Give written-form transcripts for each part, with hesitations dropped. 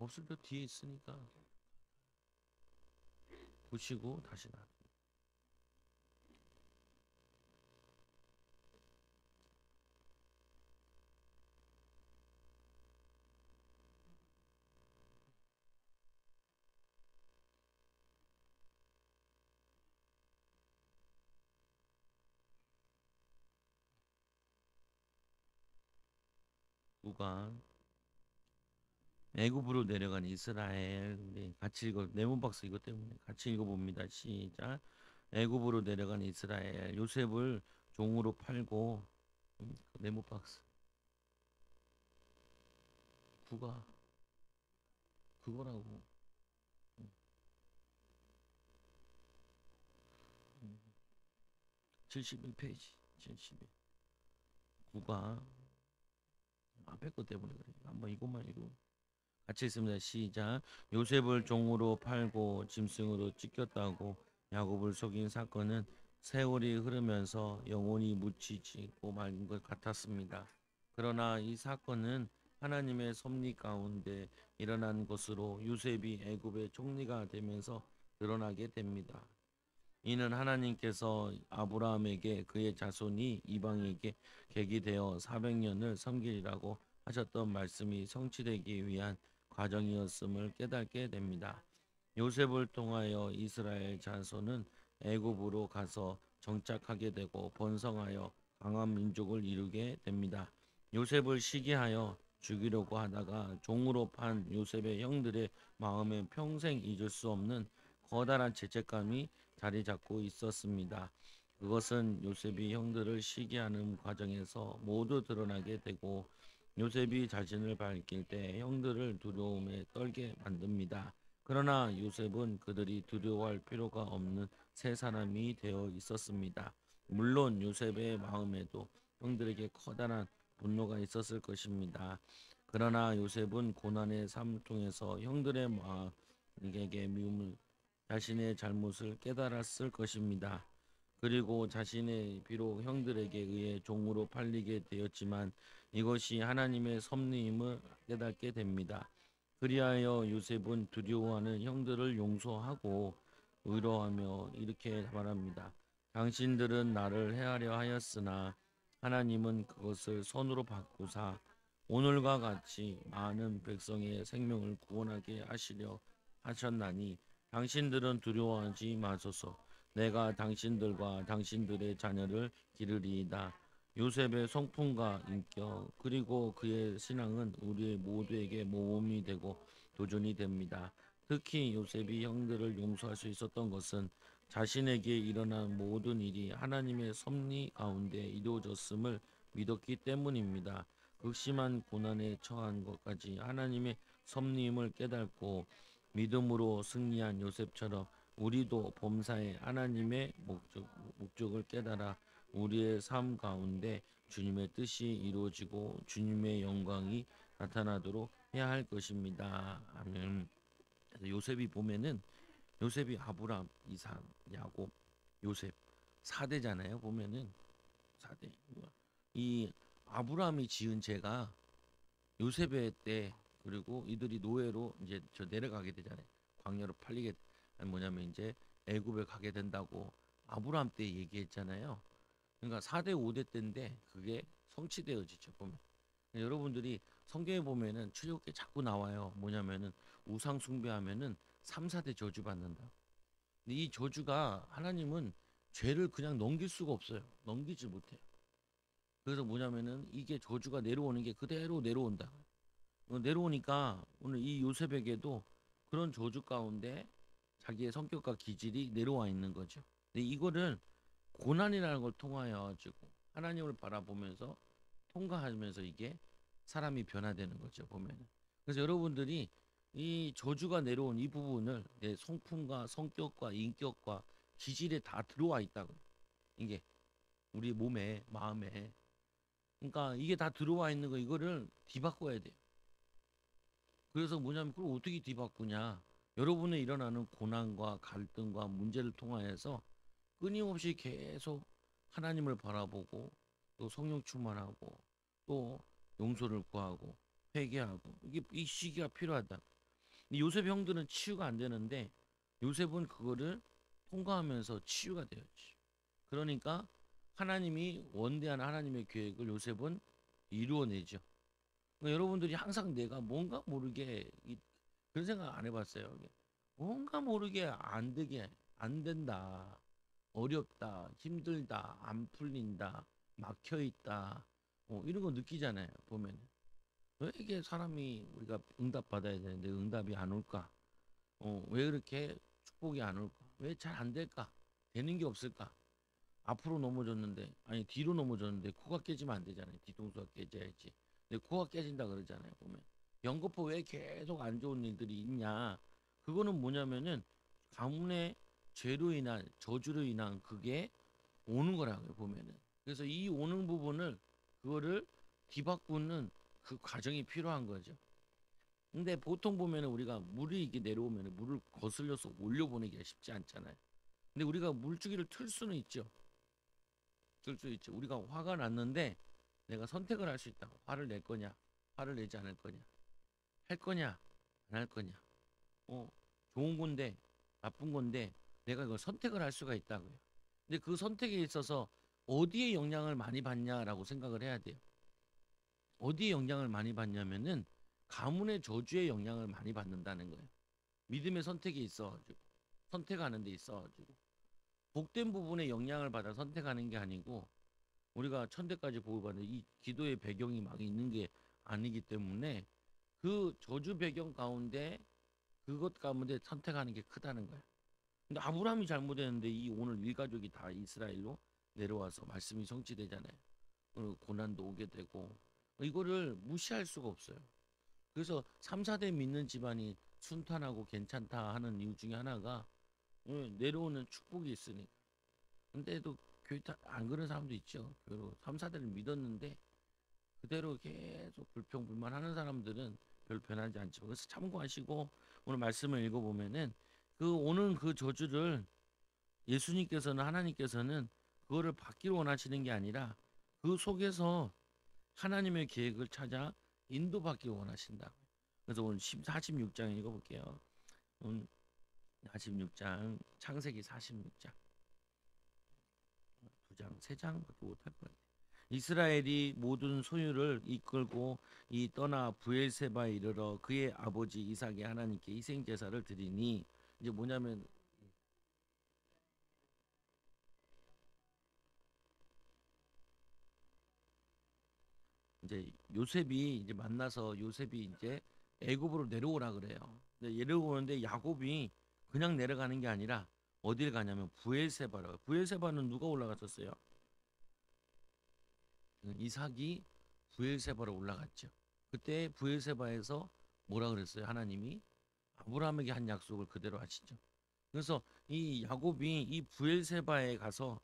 없을 때 뒤에 있으니까 보시고 다시 나. 구간 애굽으로 내려간 이스라엘. 우리 같이 읽어. 네모 박스 이것 때문에 같이 읽어봅니다. 시작. 애굽으로 내려간 이스라엘. 요셉을 종으로 팔고. 네모 박스. 구가 그거라고. 71페이지. 71. 구가 앞에 것 때문에 그래. 한번 이것만 읽어. 같이 있습니다. 시작. 요셉을 종으로 팔고 짐승으로 찢겼다고 야곱을 속인 사건은 세월이 흐르면서 영원히 묻히지고 말 것 같았습니다. 그러나 이 사건은 하나님의 섭리 가운데 일어난 것으로 요셉이 애굽의 총리가 되면서 드러나게 됩니다. 이는 하나님께서 아브라함에게 그의 자손이 이방에게 객이 되어 400년을 섬기리라고 하셨던 말씀이 성취되기 위한 과정이었음을 깨닫게 됩니다. 요셉을 통하여 이스라엘 자손은 애굽으로 가서 정착하게 되고 번성하여 강한 민족을 이루게 됩니다. 요셉을 시기하여 죽이려고 하다가 종으로 판 요셉의 형들의 마음에 평생 잊을 수 없는 커다란 죄책감이 자리 잡고 있었습니다. 그것은 요셉이 형들을 시기하는 과정에서 모두 드러나게 되고 요셉이 자신을 밝힐 때 형들을 두려움에 떨게 만듭니다. 그러나 요셉은 그들이 두려워할 필요가 없는 새 사람이 되어 있었습니다. 물론 요셉의 마음에도 형들에게 커다란 분노가 있었을 것입니다. 그러나 요셉은 고난의 삶을 통해서 형들의 마음에게 미움을 자신의 잘못을 깨달았을 것입니다. 그리고 자신의 비록 형들에게 의해 종으로 팔리게 되었지만 이것이 하나님의 섭리임을 깨닫게 됩니다. 그리하여 요셉은 두려워하는 형들을 용서하고 위로하며 이렇게 말합니다. 당신들은 나를 해하려 하였으나 하나님은 그것을 선으로 바꾸사 오늘과 같이 많은 백성의 생명을 구원하게 하시려 하셨나니 당신들은 두려워하지 마소서. 내가 당신들과 당신들의 자녀를 기르리이다. 요셉의 성품과 인격 그리고 그의 신앙은 우리 모두에게 모범이 되고 도전이 됩니다. 특히 요셉이 형들을 용서할 수 있었던 것은 자신에게 일어난 모든 일이 하나님의 섭리 가운데 이루어졌음을 믿었기 때문입니다. 극심한 고난에 처한 것까지 하나님의 섭리임을 깨닫고 믿음으로 승리한 요셉처럼 우리도 범사에 하나님의 목적을 깨달아 우리의 삶 가운데 주님의 뜻이 이루어지고 주님의 영광이 나타나도록 해야 할 것입니다. 아멘. 그래서 요셉이 보면은 요셉이 아브람, 이삭, 야곱, 요셉 4대잖아요. 보면은 4대. 이 아브람이 지은 죄가 요셉의 때 그리고 이들이 노예로 이제 저 내려가게 되잖아요. 광야로 팔리게 뭐냐면 이제 애굽에 가게 된다고 아브라함 때 얘기했잖아요. 그러니까 4대 5대 때인데 그게 성취되어지죠. 보면 여러분들이 성경에 보면은 출애굽기에 자꾸 나와요. 뭐냐면은 우상 숭배하면은 3, 4대 저주 받는다. 근데 이 저주가 하나님은 죄를 그냥 넘길 수가 없어요. 넘기지 못해요. 그래서 뭐냐면은 이게 저주가 내려오는 게 그대로 내려온다. 내려오니까 오늘 이 요셉에게도 그런 저주 가운데 자기의 성격과 기질이 내려와 있는 거죠. 근데 이거를 고난이라는 걸 통하여 가지고 하나님을 바라보면서 통과하면서 이게 사람이 변화되는 거죠. 보면은. 그래서 여러분들이 이 저주가 내려온 이 부분을 내 성품과 성격과 인격과 기질에 다 들어와 있다고. 이게 우리 몸에 마음에. 그러니까 이게 다 들어와 있는 거 이거를 뒤바꿔야 돼요. 그래서 뭐냐면 그걸 어떻게 뒤바꾸냐. 여러분의 일어나는 고난과 갈등과 문제를 통하여서 끊임없이 계속 하나님을 바라보고 또 성령 충만하고 또 용서를 구하고 회개하고 이게 이 시기가 필요하다. 근데 요셉 형들은 치유가 안 되는데 요셉은 그거를 통과하면서 치유가 되었지. 그러니까 하나님이 원대한 하나님의 계획을 요셉은 이루어내죠. 그러니까 여러분들이 항상 내가 뭔가 모르게 그런 생각 안 해봤어요. 뭔가 모르게 안 되게 안 된다, 어렵다, 힘들다, 안 풀린다, 막혀 있다, 이런 거 느끼잖아요. 보면 왜 이게 사람이 우리가 응답 받아야 되는데 응답이 안 올까? 왜 그렇게 축복이 안 올까? 왜 잘 안 될까? 되는 게 없을까? 앞으로 넘어졌는데 아니 뒤로 넘어졌는데 코가 깨지면 안 되잖아요. 뒤통수가 깨져야지. 근데 코가 깨진다 그러잖아요. 보면 연거푸 왜 계속 안 좋은 일들이 있냐? 그거는 뭐냐면은 가문의 죄로 인한 저주로 인한 그게 오는 거라고요. 보면은 그래서 이 오는 부분을 그거를 뒤바꾸는 그 과정이 필요한 거죠. 근데 보통 보면은 우리가 물이 이게 내려오면은 물을 거슬려서 올려보내기가 쉽지 않잖아요. 근데 우리가 물주기를 틀 수는 있죠. 틀 수 있죠. 우리가 화가 났는데 내가 선택을 할 수 있다. 화를 낼 거냐, 화를 내지 않을 거냐, 할 거냐, 안 할 거냐. 어, 좋은 건데, 나쁜 건데 내가 그걸 선택을 할 수가 있다고요. 근데 그 선택에 있어서 어디에 영향을 많이 받냐라고 생각을 해야 돼요. 어디에 영향을 많이 받냐면은 가문의 저주에 영향을 많이 받는다는 거예요. 믿음의 선택이 있어가지고 선택하는 데 있어가지고 복된 부분에 영향을 받아 선택하는 게 아니고 우리가 천대까지 보호받는 이 기도의 배경이 막 있는 게 아니기 때문에 그 저주 배경 가운데 그것 가운데 선택하는 게 크다는 거야. 근데 아브라함이 잘못했는데 이 오늘 일가족이 다 이스라엘로 내려와서 말씀이 성취되잖아요. 그리고 고난도 오게 되고 이거를 무시할 수가 없어요. 그래서 3, 4대 믿는 집안이 순탄하고 괜찮다 하는 이유 중에 하나가 내려오는 축복이 있으니까. 근데도 교회 안 그런 사람도 있죠. 교회로 3, 4대를 믿었는데 그대로 계속 불평불만하는 사람들은 별 변하지 않죠. 그래서 참고하시고 오늘 말씀을 읽어보면은 그 오는 그 저주를 예수님께서는 하나님께서는 그거를 받기를 원하시는 게 아니라 그 속에서 하나님의 계획을 찾아 인도받기 원하신다. 그래서 오늘 46장 읽어볼게요. 오늘 46장 창세기 46장 두 장, 세 장밖에 못할 것 같아요. 이스라엘이 모든 소유를 이끌고 이 떠나 부엘세바에 이르러 그의 아버지 이삭의 하나님께 희생 제사를 드리니 이제 뭐냐면 이제 요셉이 이제 만나서 요셉이 이제 애굽으로 내려오라 그래요. 근데 내려오는데 야곱이 그냥 내려가는 게 아니라 어딜 가냐면 부엘세바로. 부엘세바는 누가 올라갔었어요? 이삭이 부엘세바로 올라갔죠. 그때 부엘세바에서 뭐라 그랬어요? 하나님이 아브라함에게 한 약속을 그대로 하시죠. 그래서 이 야곱이 이 부엘세바에 가서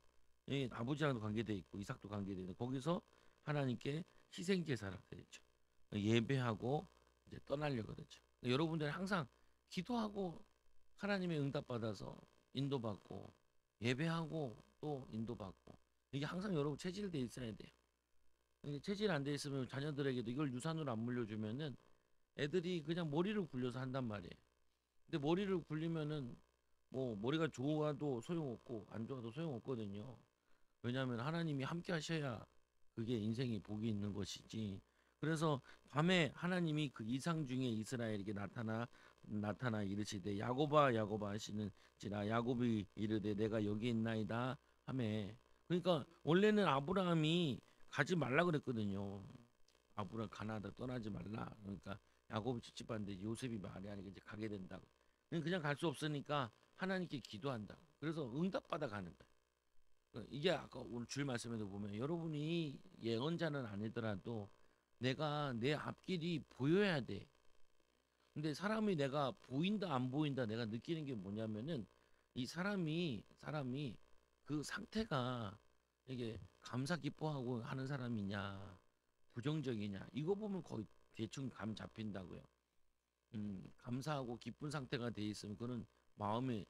이 아버지랑도 관계돼 있고 이삭도 관계돼 있는 거기서 하나님께 희생 제사를 드렸죠. 예배하고 이제 떠나려고 그러죠. 여러분들 항상 기도하고 하나님의 응답 받아서 인도받고 예배하고 또 인도받고 이게 항상 여러분 체질돼 있어야 돼요. 이게 체질 안 돼 있으면 자녀들에게도 이걸 유산으로 안 물려주면은 애들이 그냥 머리를 굴려서 한단 말이에요. 근데 머리를 굴리면은 뭐 머리가 좋아도 소용없고 안 좋아도 소용없거든요. 왜냐하면 하나님이 함께 하셔야 그게 인생이 복이 있는 것이지. 그래서 밤에 하나님이 그 이상 중에 이스라엘에게 나타나 이르시되 야곱아 야곱아 하시는지라 야곱이 이르되 내가 여기 있나이다 하매. 그러니까 원래는 아브라함이 가지 말라 그랬거든요. 아브라함 가나다 떠나지 말라. 그러니까 야곱이 찝찝한데 요셉이 말이 아니게 이제 가게 된다고. 그냥 갈 수 없으니까 하나님께 기도한다. 그래서 응답받아 가는 거야. 이게 아까 오늘 주일 말씀에도 보면 여러분이 예언자는 아니더라도 내가 내 앞길이 보여야 돼. 근데 사람이 내가 보인다 안 보인다 내가 느끼는 게 뭐냐면은 이 사람이 그 상태가 이게 감사 기뻐하고 하는 사람이냐 부정적이냐 이거 보면 거의 대충 감 잡힌다고요. 감사하고 기쁜 상태가 돼 있으면 그는 마음이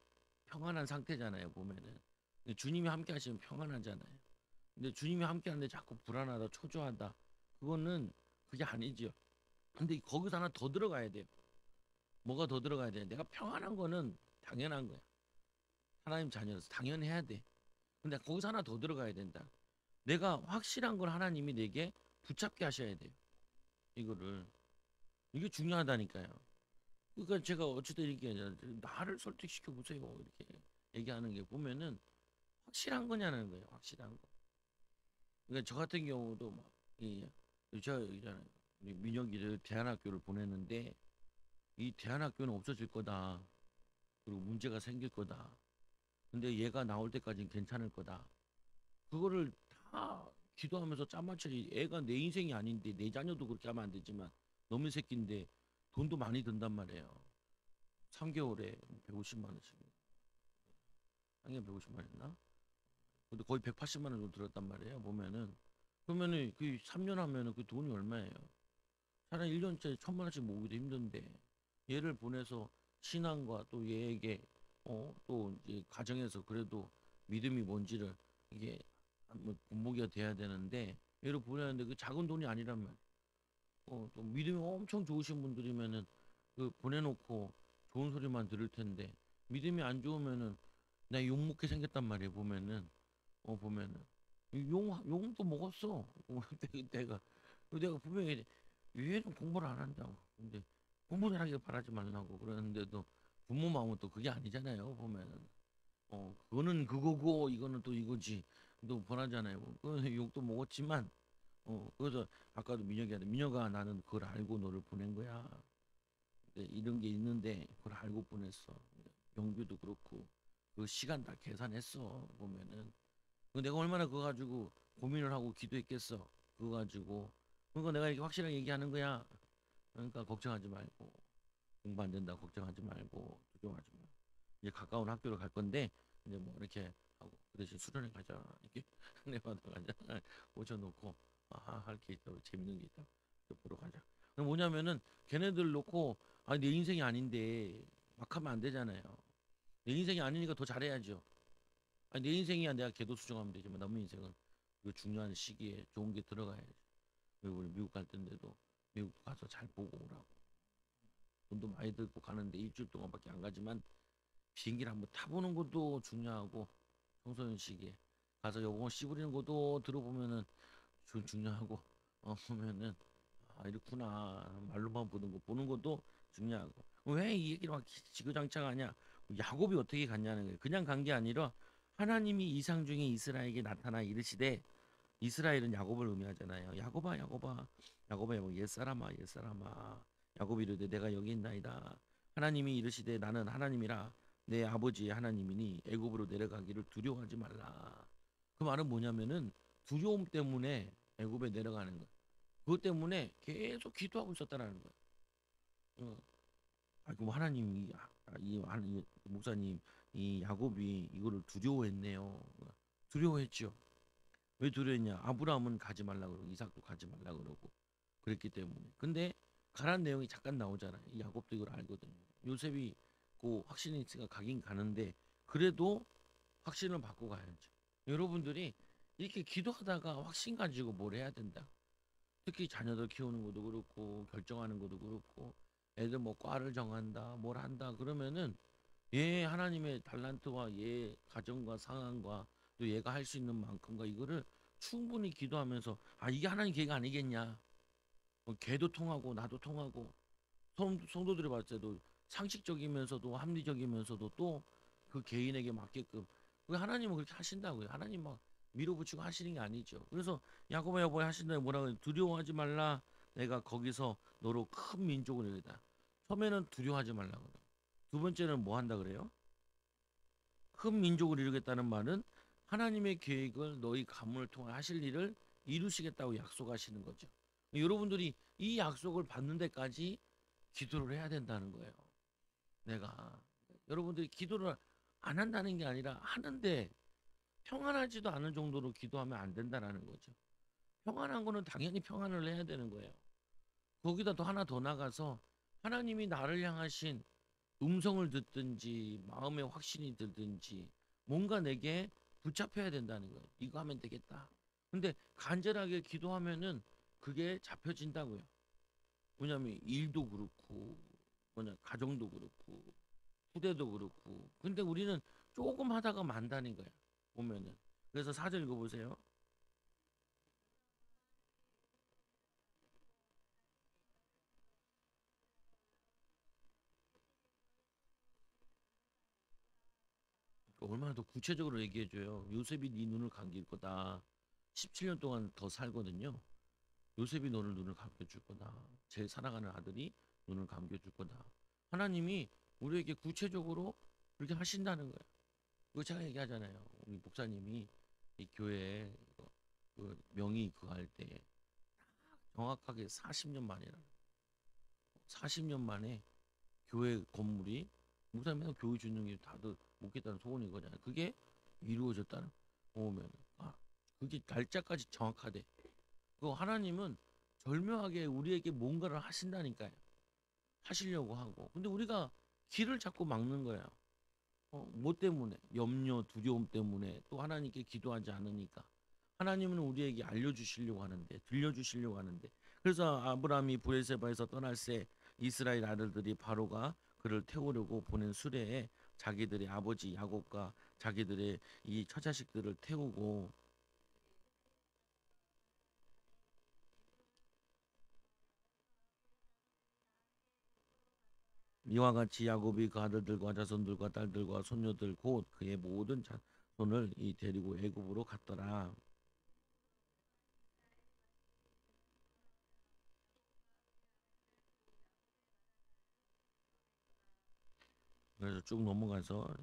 평안한 상태잖아요. 보면은 근데 주님이 함께 하시면 평안하잖아요. 근데 주님이 함께 하는데 자꾸 불안하다 초조하다 그거는 그게 아니지요. 근데 거기서 하나 더 들어가야 돼요. 뭐가 더 들어가야 돼? 내가 평안한 거는 당연한 거야. 하나님 자녀로서 당연해야 돼. 근데 거기서 하나 더 들어가야 된다. 내가 확실한 걸 하나님이 내게 붙잡게 하셔야 돼요. 이거를. 이게 중요하다니까요. 그러니까 제가 어쨌든 이렇게 나를 설득시켜 보세요. 이렇게 얘기하는 게 보면은 확실한 거냐는 거예요. 확실한 거. 그러니까 저 같은 경우도 막 저 있잖아요. 우리 민혁이를 대안학교를 보냈는데 이 대안학교는 없어질 거다. 그리고 문제가 생길 거다. 근데 얘가 나올 때까지는 괜찮을 거다. 그거를 다 기도하면서 짜맞춰지. 애가 내 인생이 아닌데 내 자녀도 그렇게 하면 안 되지만 너무 새끼인데 돈도 많이 든단 말이에요. 3개월에 150만 원씩. 한 개월 150만 원이나? 근데 거의 180만 원 정도 들었단 말이에요. 보면은 그러면은 그 3년 하면은 그 돈이 얼마예요? 차라리 1년째 1,000만 원씩 모으기도 힘든데 얘를 보내서 신앙과 또 얘에게 또 이제 가정에서 그래도 믿음이 뭔지를 이게 한번 본보기가 돼야 되는데 얘를 보내는데 그 작은 돈이 아니란 말이에요. 또 믿음이 엄청 좋으신 분들이면은 그 보내놓고 좋은 소리만 들을 텐데 믿음이 안 좋으면은 나 욕먹게 생겼단 말이에요. 보면은 용도 먹었어. 내가 분명히 얘는 공부를 안 한다고. 근데 공부 잘하길 바라지 말라고 그러는데도 부모 마음은 또 그게 아니잖아요. 보면은 그거는 그거고 이거는 또 이거지. 또 변하잖아요. 그 욕도 먹었지만 그래서 아까도 민혁아 나는 그걸 알고 너를 보낸 거야. 근데 이런 게 있는데 그걸 알고 보냈어. 영규도 그렇고 그 시간 다 계산했어. 보면은 내가 얼마나 그거 가지고 고민을 하고 기도했겠어. 그거 가지고. 그러니까 내가 이렇게 확실하게 얘기하는 거야. 그러니까 걱정하지 말고 공부 안 된다 걱정하지 말고 두려워하지 마. 이제 가까운 학교로 갈 건데 이제 뭐 이렇게 하고 그 대신 수련회 가자 이렇게 내마다 가자 모셔놓고 할 게 있다고 재밌는 게 있다고 보러 가자. 그럼 뭐냐면은 걔네들 놓고 내 인생이 아닌데 막 하면 안 되잖아요. 내 인생이 아니니까 더 잘해야죠. 내 인생이야 내가 걔도 수정하면 되지만 남의 인생은 그 중요한 시기에 좋은 게 들어가야지. 그리고 우리 미국 갈 텐데도 미국 가서 잘 보고 오라고. 돈도 많이 들고 가는데 일주일 동안밖에 안 가지만 비행기를 한번 타보는 것도 중요하고 청소년 시기에 가서 영어 씨부리는 것도 들어보면은 중요하고 보면은 이렇구나 말로만 보는 것도 중요하고 왜 이 얘기를 막 지구장창하냐. 야곱이 어떻게 갔냐는 거예요. 그냥 간 게 아니라 하나님이 이상 중에 이스라엘에게 나타나 이르시되 이스라엘은 야곱을 의미하잖아요. 야곱아 야곱아 야곱아 야곱 옛사람아 옛사람아 야곱이 이르되 내가 여기 있나이다. 하나님이 이르시되 나는 하나님이라 내 아버지 하나님이니 애굽으로 내려가기를 두려워하지 말라. 그 말은 뭐냐면은 두려움 때문에 애굽에 내려가는 거야. 그것 때문에 계속 기도하고 있었다라는 거야. 어. 그럼 하나님이 이 목사님 이 야곱이 이거를 두려워했네요. 두려워했죠. 왜 두려웠냐? 아브라함은 가지 말라 그러고 이삭도 가지 말라 그러고 그랬기 때문에. 근데 가란 내용이 잠깐 나오잖아요. 이 야곱도 이걸 알거든요. 요셉이 그 확신이 있으니까 가긴 가는데 그래도 확신을 받고 가야죠. 여러분들이 이렇게 기도하다가 확신 가지고 뭘 해야 된다. 특히 자녀들 키우는 것도 그렇고 결정하는 것도 그렇고 애들 뭐 과를 정한다 뭘 한다 그러면은 얘 하나님의 달란트와 얘 가정과 상황과 또 얘가 할 수 있는 만큼과 이거를 충분히 기도하면서 이게 하나님 계획 아니겠냐. 걔도 통하고 나도 통하고 성도들이 봤을 때도 상식적이면서도 합리적이면서도 또 그 개인에게 맞게끔 하나님은 그렇게 하신다고요. 하나님 막 밀어붙이고 하시는 게 아니죠. 그래서 야곱아 여보야 하신다 뭐라고 해요? 두려워하지 말라. 내가 거기서 너로 큰 민족을 이루다. 처음에는 두려워하지 말라고. 두 번째는 뭐 한다 그래요? 큰 민족을 이루겠다는 말은 하나님의 계획을 너희 가문을 통해 하실 일을 이루시겠다고 약속하시는 거죠. 여러분들이 이 약속을 받는 데까지 기도를 해야 된다는 거예요. 내가 여러분들이 기도를 안 한다는 게 아니라 하는데 평안하지도 않은 정도로 기도하면 안 된다라는 거죠. 평안한 거는 당연히 평안을 해야 되는 거예요. 거기다 또 하나 더 나가서 하나님이 나를 향하신 음성을 듣든지 마음의 확신이 들든지 뭔가 내게 붙잡혀야 된다는 거예요. 이거 하면 되겠다. 근데 간절하게 기도하면은 그게 잡혀진다고요. 왜냐하면 일도 그렇고 뭐냐 가정도 그렇고 후대도 그렇고. 근데 우리는 조금 하다가 만다는 거야. 보면은. 그래서 4절 읽어보세요. 얼마나 더 구체적으로 얘기해줘요. 요셉이 네 눈을 감길 거다. 17년 동안 더 살거든요. 요셉이 너를 눈을 감겨줄 거다. 제 사랑하는 아들이 눈을 감겨줄 거다. 하나님이 우리에게 구체적으로 그렇게 하신다는 거예요. 그거 제가 얘기하잖아요. 우리 목사님이 이 교회에 그 명의 그거 할 때 정확하게 40년 만이라 40년 만에 교회 건물이 목사님은 교회 주는 게 다들 묻겠다는 소원인 거잖아요. 그게 이루어졌다는 오면 그게 날짜까지 정확하대. 그 하나님은 절묘하게 우리에게 뭔가를 하신다니까요. 하시려고 하고. 근데 우리가 길을 자꾸 막는 거야. 뭐 때문에? 염려, 두려움 때문에 또 하나님께 기도하지 않으니까. 하나님은 우리에게 알려주시려고 하는데, 들려주시려고 하는데. 그래서 아브라함이 브엘세바에서 떠날 새 이스라엘 아들들이 바로가 그를 태우려고 보낸 수레에 자기들의 아버지 야곱과 자기들의 이 처자식들을 태우고 이와 같이 야곱이 그 아들들과 자손들과 딸들과 손녀들 곧 그의 모든 자손을 이 데리고 애굽으로 갔더라. 그래서 쭉 넘어가서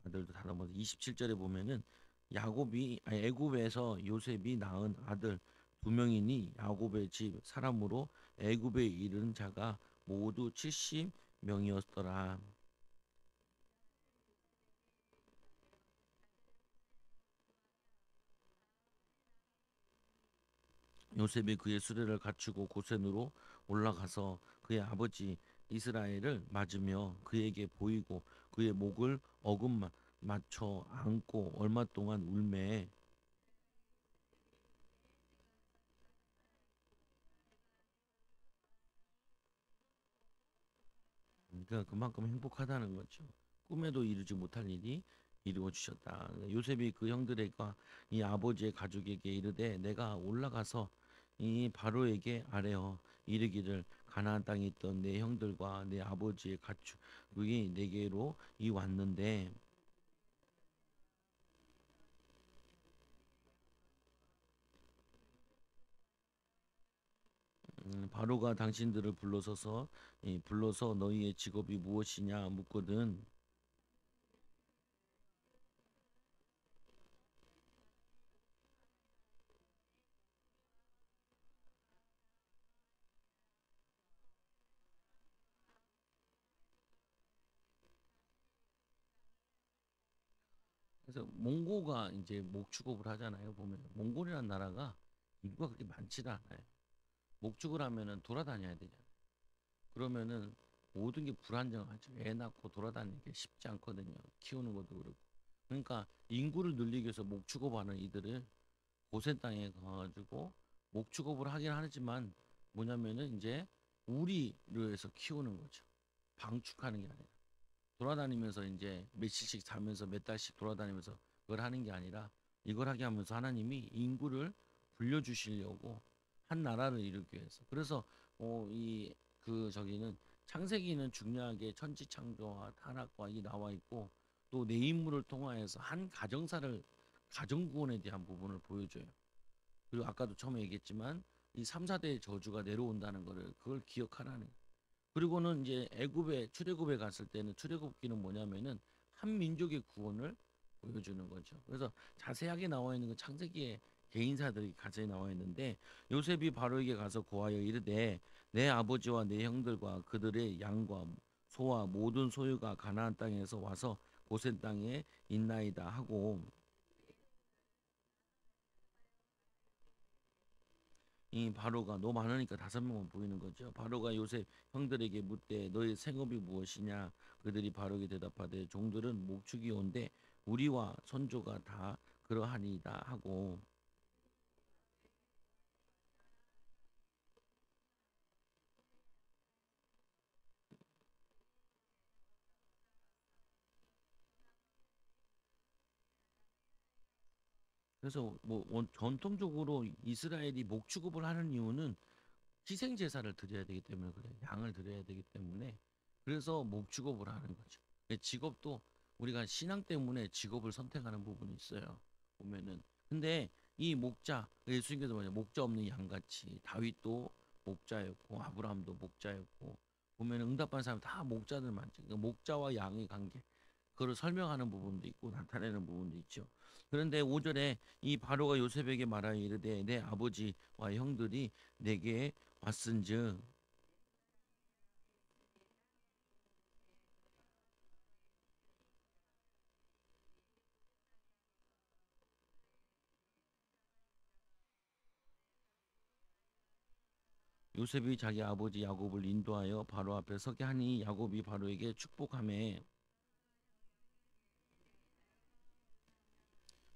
아들도 다 넘어서 27절에 보면은 야곱이 애굽에서 요셉이 낳은 아들 두 명이니 야곱의 집 사람으로 애굽에 이른 자가 모두 70명이었더라. 요셉이 그의 수레를 갖추고 고센으로 올라가서 그의 아버지 이스라엘을 맞으며 그에게 보이고 그의 목을 어금 맞춰 안고 얼마 동안 울매. 그러니까 그만큼 행복하다는 거죠. 꿈에도 이루지 못할 일이 이루어 주셨다. 요셉이 그 형들과 이 아버지의 가족에게 이르되 내가 올라가서 이 바로에게 아뢰어 이르기를 가나안 땅에 있던 내 형들과 내 아버지의 가축이 내게로 이 왔는데 바로가 당신들을 불러서 너희의 직업이 무엇이냐 묻거든. 그래서 몽고가 이제 목축업을 하잖아요. 보면 몽골이라는 나라가 인구가 그렇게 많지가 않아요. 목축을 하면은 돌아다녀야 되잖아요. 그러면은 모든 게 불안정하죠. 애 낳고 돌아다니는 게 쉽지 않거든요. 키우는 것도 그렇고. 그러니까 인구를 늘리기 위해서 목축업하는 이들을 고센 땅에 가가지고 목축업을 하긴 하지만 뭐냐면은 이제 우리를 해서 키우는 거죠. 방축하는 게 아니라 돌아다니면서 이제 며칠씩 자면서 몇 달씩 돌아다니면서 그걸 하는 게 아니라 이걸 하게 하면서 하나님이 인구를 불려주시려고 한 나라를 이루기 위해서. 그래서 이 그 저기는 창세기는 중요하게 천지창조와 타락과 이 나와 있고 또 내 인물을 통하여서 한 가정사를 가정구원에 대한 부분을 보여줘요. 그리고 아까도 처음에 얘기했지만 이 3, 4대의 저주가 내려온다는 거를 그걸 기억하라는 거예요. 그리고는 이제 애굽에 출애굽에 갔을 때는 출애굽기는 뭐냐면은 한 민족의 구원을 보여주는 거죠. 그래서 자세하게 나와 있는 건 창세기에 개인사들이 가까이 나와 있는데 요셉이 바로에게 가서 고하여 이르되 내 아버지와 내 형들과 그들의 양과 소와 모든 소유가 가나안 땅에서 와서 고센 땅에 있나이다 하고 이 바로가 너무 많으니까 5명만 보이는 거죠. 바로가 요셉 형들에게 묻되 너의 생업이 무엇이냐? 그들이 바로에게 대답하되 종들은 목축이 온데 우리와 선조가 다 그러하니이다 하고 그래서 뭐 전통적으로 이스라엘이 목 축업을 하는 이유는 희생 제사를 드려야 되기 때문에 그래요. 양을 드려야 되기 때문에 그래서 목 축업을 하는 거죠. 직업도 우리가 신앙 때문에 직업을 선택하는 부분이 있어요. 보면은 근데 이 목자 예수님께서 뭐냐 목자 없는 양같이 다윗도 목자였고 아브라함도 목자였고 보면 응답한 사람 다 목자들 많죠. 그러니까 목자와 양의 관계 그걸 설명하는 부분도 있고 나타내는 부분도 있죠. 그런데 5절에 이 바로가 요셉에게 말하여 이르되 내 아버지와 형들이 내게 왔은즉 요셉이 자기 아버지 야곱을 인도하여 바로 앞에 서게 하니 야곱이 바로에게 축복하매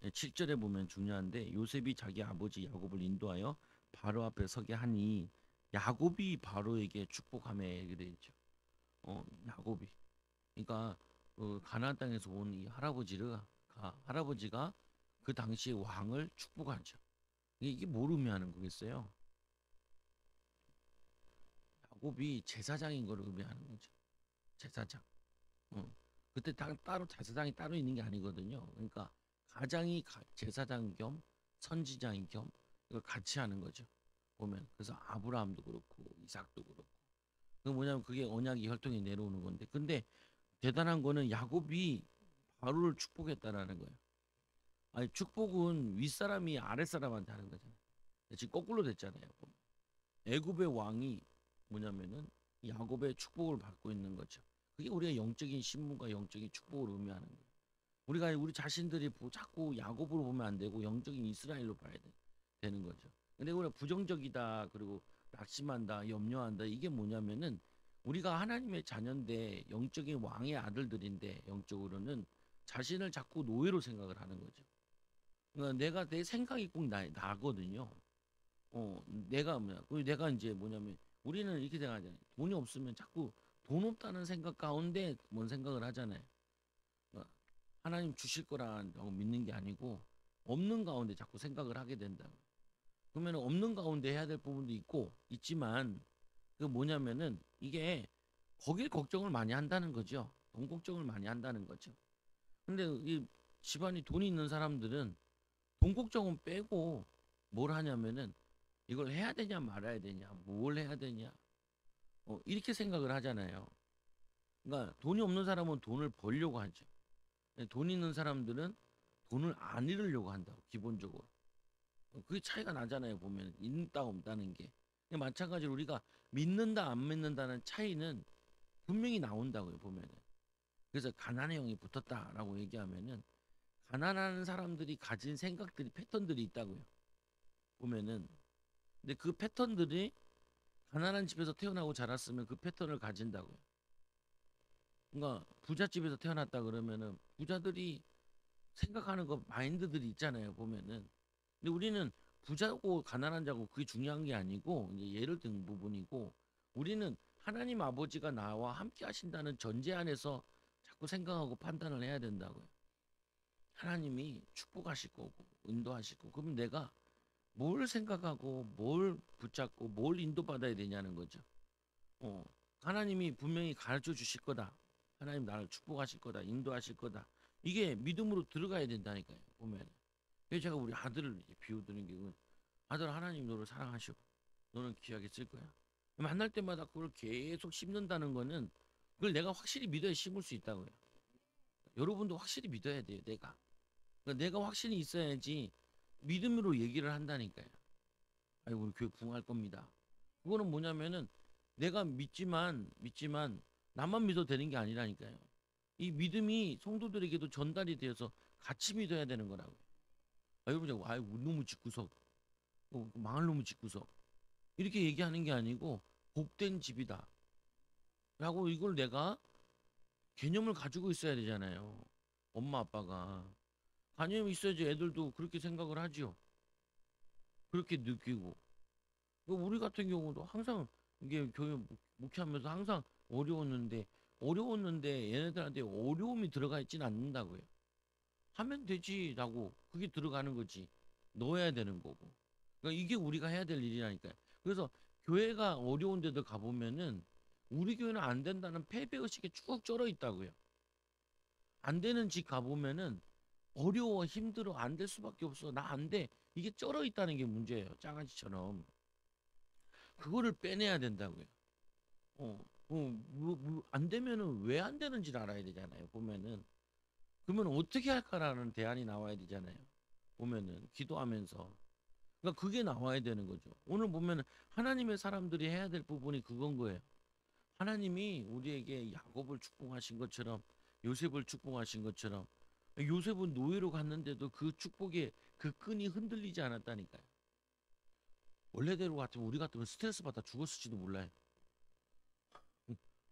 7절에 보면 중요한데 요셉이 자기 아버지 야곱을 인도하여 바로 앞에 서게 하니 야곱이 바로에게 축복하매 그랬죠. 야곱이 그러니까 가나안 땅에서 온 이 할아버지가 그 당시 왕을 축복하죠. 이게 뭘 의미하는 거겠어요? 야곱이 제사장인 걸 의미하는 거죠. 제사장. 어. 그때 따로 제사장이 따로 있는 게 아니거든요. 그러니까 가장이 제사장 겸 선지자인 겸 이걸 같이 하는 거죠. 보면 그래서 아브라함도 그렇고 이삭도 그렇고 그 뭐냐면 그게 언약이 혈통이 내려오는 건데 근데 대단한 거는 야곱이 바로를 축복했다라는 거예요. 아니 축복은 윗사람이 아랫사람한테 하는 거잖아요. 지금 거꾸로 됐잖아요. 보면. 애굽의 왕이 뭐냐면은 야곱의 축복을 받고 있는 거죠. 그게 우리가 영적인 신분과 영적인 축복을 의미하는 거예요. 우리가 우리 자신들이 자꾸 야곱으로 보면 안 되고 영적인 이스라엘로 봐야 되는 거죠. 근데 우리가 부정적이다 그리고 낙심한다 염려한다 이게 뭐냐면은 우리가 하나님의 자녀인데 영적인 왕의 아들들인데 영적으로는 자신을 자꾸 노예로 생각을 하는 거죠. 그러니까 내가 내 생각이 꼭 나거든요. 내가 뭐냐 그리고 내가 이제 뭐냐면 우리는 이렇게 생각하잖아요. 돈이 없으면 자꾸 돈 없다는 생각 가운데 뭔 생각을 하잖아요. 그러니까 하나님 주실 거라고 믿는 게 아니고 없는 가운데 자꾸 생각을 하게 된다. 그러면 없는 가운데 해야 될 부분도 있지만 그 뭐냐면은 이게 거길 걱정을 많이 한다는 거죠. 돈 걱정을 많이 한다는 거죠. 근데 이 집안이 돈이 있는 사람들은 돈 걱정은 빼고 뭘 하냐면은 이걸 해야 되냐 말아야 되냐 뭘 해야 되냐 이렇게 생각을 하잖아요. 그러니까 돈이 없는 사람은 돈을 벌려고 하죠. 돈 있는 사람들은 돈을 안 잃으려고 한다고 기본적으로. 그게 차이가 나잖아요. 보면 있다 없다는 게. 마찬가지로 우리가 믿는다 안 믿는다는 차이는 분명히 나온다고요. 보면은. 그래서 가난의 영이 붙었다라고 얘기하면은 가난한 사람들이 가진 생각들이 패턴들이 있다고요. 보면은 근데 그 패턴들이 가난한 집에서 태어나고 자랐으면 그 패턴을 가진다고요. 그러니까 부잣집에서 태어났다 그러면은 부자들이 생각하는 거 마인드들이 있잖아요. 보면은 근데 우리는 부자고 가난한 자고 그게 중요한 게 아니고 이제 예를 든 부분이고 우리는 하나님 아버지가 나와 함께 하신다는 전제 안에서 자꾸 생각하고 판단을 해야 된다고요. 하나님이 축복하실 거고 인도하실 거고 그러면 내가 뭘 생각하고 뭘 붙잡고 뭘 인도받아야 되냐는 거죠. 어, 하나님이 분명히 가르쳐 주실 거다. 하나님 나를 축복하실 거다. 인도하실 거다. 이게 믿음으로 들어가야 된다니까요. 보면. 그래서 제가 우리 아들을 이제 비유드는 게 아들 하나님 너를 사랑하시고 너는 귀하게 쓸 거야. 만날 때마다 그걸 계속 심는다는 거는 그걸 내가 확실히 믿어야 심을 수 있다고요. 여러분도 확실히 믿어야 돼요. 그러니까 내가 확신이 있어야지 믿음으로 얘기를 한다니까요. 아이고 우리 교회 부흥할 겁니다. 그거는 뭐냐면은 내가 믿지만 나만 믿어도 되는 게 아니라니까요. 이 믿음이 성도들에게도 전달이 되어서 같이 믿어야 되는 거라고요. 여러분 아이고 너무 짓구석 망할 놈의 집구석 이렇게 얘기하는 게 아니고 복된 집이다 라고 이걸 내가 개념을 가지고 있어야 되잖아요. 엄마 아빠가 관념이 있어야지 애들도 그렇게 생각을 하지요. 그렇게 느끼고 우리 같은 경우도 항상 이게 교회 목회하면서 항상 어려웠는데 얘네들한테 어려움이 들어가 있지는 않는다고요. 하면 되지라고 그게 들어가는 거지. 넣어야 되는 거고. 그러니까 이게 우리가 해야 될 일이라니까요. 그래서 교회가 어려운 데도 가보면은 우리 교회는 안 된다는 패배의식에 쭉 쩔어 있다고요. 안 되는 집 가보면은 어려워, 힘들어, 안 될 수밖에 없어. 나 안 돼. 이게 쩔어 있다는 게 문제예요. 장아찌처럼. 그거를 빼내야 된다고요. 안 되면은 왜 안 되는지를 알아야 되잖아요. 보면은. 그러면 어떻게 할까라는 대안이 나와야 되잖아요. 보면은 기도하면서. 그러니까 그게 나와야 되는 거죠. 오늘 보면은 하나님의 사람들이 해야 될 부분이 그건 거예요. 하나님이 우리에게 야곱을 축복하신 것처럼 요셉을 축복하신 것처럼 요셉은 노예로 갔는데도 그 축복의 그 끈이 흔들리지 않았다니까요. 원래대로 같으면 우리 같으면 스트레스 받아 죽었을지도 몰라요.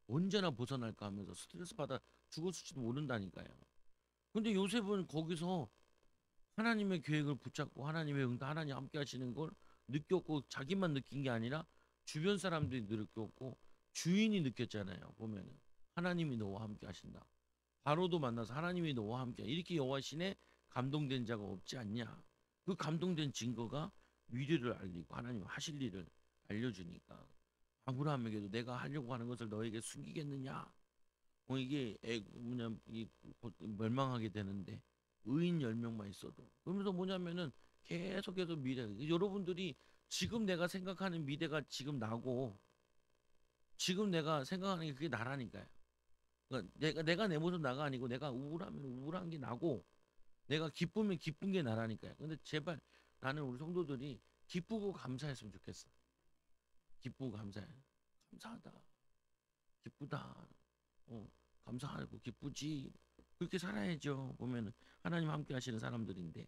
언제나 벗어날까 하면서 스트레스 받아 죽었을지도 모른다니까요. 근데 요셉은 거기서 하나님의 계획을 붙잡고 하나님의 응답, 하나님 함께 하시는 걸 느꼈고 자기만 느낀 게 아니라 주변 사람들이 느꼈고 주인이 느꼈잖아요. 보면은 하나님이 너와 함께 하신다. 바로도 만나서 하나님이 너와 함께 이렇게 여호와시네 감동된 자가 없지 않냐. 그 감동된 증거가 미래를 알리고 하나님 하실 일을 알려주니까 아브라함에게도 내가 하려고 하는 것을 너에게 숨기겠느냐. 이게 뭐냐 멸망하게 되는데 의인 10명만 있어도 그러면서 뭐냐면은 계속해서 미래 여러분들이 지금 내가 생각하는 미래가 지금 나고 지금 내가 생각하는 게 그게 나라니까요. 그러니까 내가 내 모습 나가 아니고 내가 우울하면 우울한 게 나고 내가 기쁘면 기쁜 게 나라니까요. 근데 제발 나는 우리 성도들이 기쁘고 감사했으면 좋겠어. 기쁘고 감사해. 감사하다. 기쁘다. 어, 감사하고 기쁘지. 그렇게 살아야죠. 보면은 하나님 함께 하시는 사람들인데.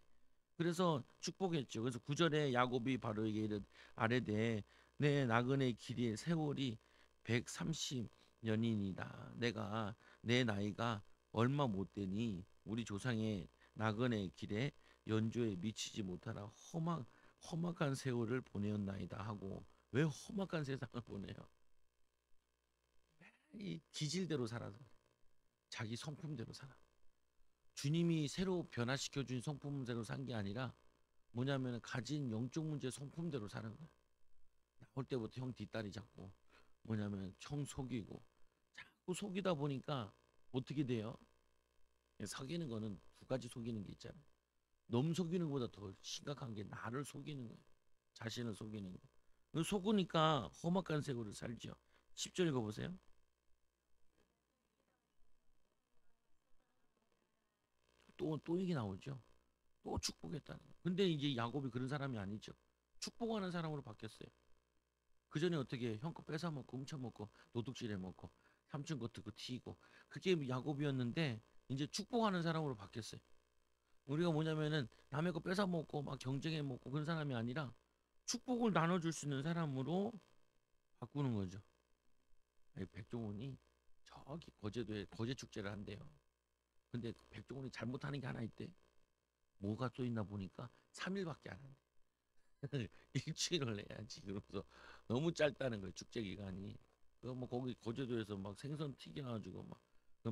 그래서 축복했죠. 그래서 구절에 야곱이 바로에게 아뢰되 내 나그네 길이의 세월이 130년이니이다. 내가 내 나이가 얼마 못 되니 우리 조상의 나그네 길에 연조에 미치지 못하라 험악한 세월을 보내었나이다 하고 왜 험악한 세상을 보내요? 이 기질대로 살아서 자기 성품대로 살아. 주님이 새로 변화시켜 준 성품대로 산 게 아니라 뭐냐면 가진 영적 문제 성품대로 사는 거야. 나올 때부터 형 뒷다리 잡고 뭐냐면 형 속이고 자꾸 속이다 보니까 어떻게 돼요? 속이는 거는 두 가지 속이는 게 있잖아요. 너무 속이는 것보다 더 심각한 게 나를 속이는 거예요. 자신을 속이는 거. 속으니까 험악한 세월을 살죠. 10절 읽어보세요. 또 이게 나오죠. 또 축복했다는 거. 근데 이제 야곱이 그런 사람이 아니죠. 축복하는 사람으로 바뀌었어요. 그 전에 어떻게 형 거 뺏어 먹고 훔쳐 먹고 도둑질해 먹고 삼촌 거 듣고 튀고 그게 야곱이었는데 이제 축복하는 사람으로 바뀌었어요. 우리가 뭐냐면은 남의 거 뺏어 먹고 막 경쟁해 먹고 그런 사람이 아니라 축복을 나눠줄 수 있는 사람으로 바꾸는 거죠. 아니, 백종원이 저기 거제도에 거제 축제를 한대요. 근데 백종원이 잘못하는 게 하나 있대. 뭐가 써 있나 보니까 3일밖에 안 한대. 일주일을 해야지. 그러면서 너무 짧다는 거예요. 축제 기간이. 그뭐 거기 거제도에서 막 생선 튀겨가지고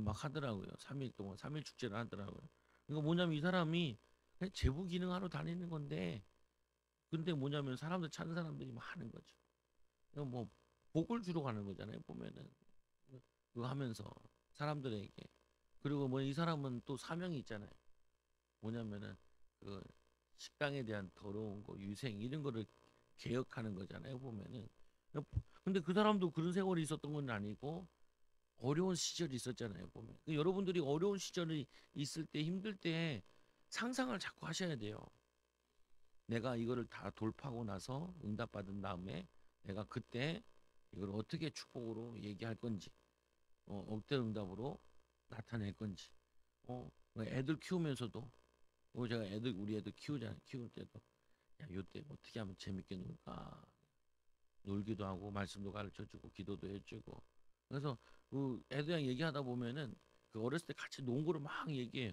막 하더라고요. 3일 동안 3일 축제를 하더라고요. 그러니까 뭐냐면 이 사람이 그냥 제부 기능하러 다니는 건데 근데 뭐냐면 사람들 찾는 사람들이 막 하는 거죠. 뭐 복을 주러 가는 거잖아요. 보면은 그거 하면서 사람들에게 그리고 뭐 이 사람은 또 사명이 있잖아요. 뭐냐면은 그 식당에 대한 더러운 거, 위생 이런 거를 개혁하는 거잖아요. 보면은. 근데 그 사람도 그런 세월이 있었던 건 아니고 어려운 시절이 있었잖아요. 보면. 여러분들이 어려운 시절이 있을 때 힘들 때 상상을 자꾸 하셔야 돼요. 내가 이거를 다 돌파하고 나서 응답받은 다음에 내가 그때 이걸 어떻게 축복으로 얘기할 건지, 억대 응답으로 나타낼 건지, 애들 키우면서도 제가 우리 애들 키우잖아요. 키울 때도 야, 요때 어떻게 하면 재밌게 놀까? 놀기도 하고 말씀도 가르쳐주고 기도도 해주고 그래서 그 애들이랑 얘기하다 보면은 그 어렸을 때 같이 논 거를 막 얘기해요.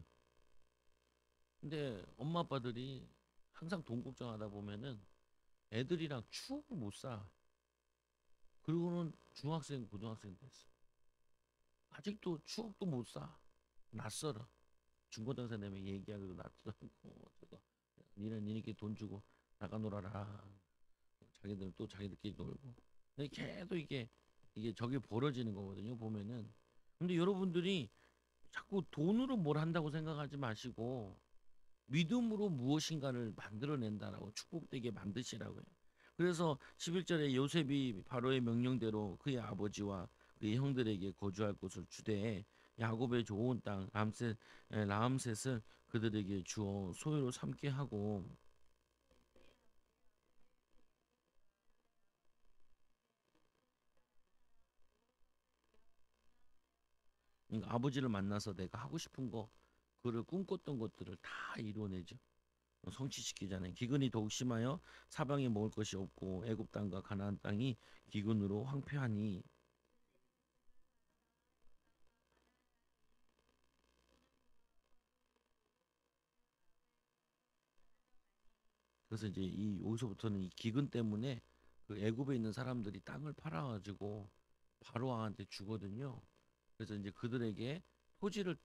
근데 엄마 아빠들이 항상 돈 걱정하다 보면은 애들이랑 추억을 못 쌓아. 그리고는 중학생, 고등학생 됐어. 아직도 추억도 못 쌓아. 낯설어. 중고등학생 되면 얘기하기도 낯설고 저거 니는 니네끼리 돈 주고 나가 놀아라. 자기들은 또 자기들끼리 놀고. 근데 계속 이게 저게 벌어지는 거거든요. 보면은. 근데 여러분들이 자꾸 돈으로 뭘 한다고 생각하지 마시고 믿음으로 무엇인가를 만들어낸다라고 축복되게 만드시라고요. 그래서 11절에 요셉이 바로의 명령대로 그의 아버지와 그의 형들에게 거주할 곳을 주되 야곱의 좋은 땅 라암셋을 그들에게 주어 소유로 삼게 하고, 아버지를 만나서 내가 하고 싶은 거, 그를 꿈꿨던 것들을 다 이루어내죠. 성취시키잖아요. 기근이 더욱 심하여 사방에 먹을 것이 없고 애굽 땅과 가나안 땅이 기근으로 황폐하니. 그래서 이제 이 여기서부터는 이 기근 때문에 그 애굽에 있는 사람들이 땅을 팔아가지고 바로 왕한테 주거든요. 그래서 이제 그들에게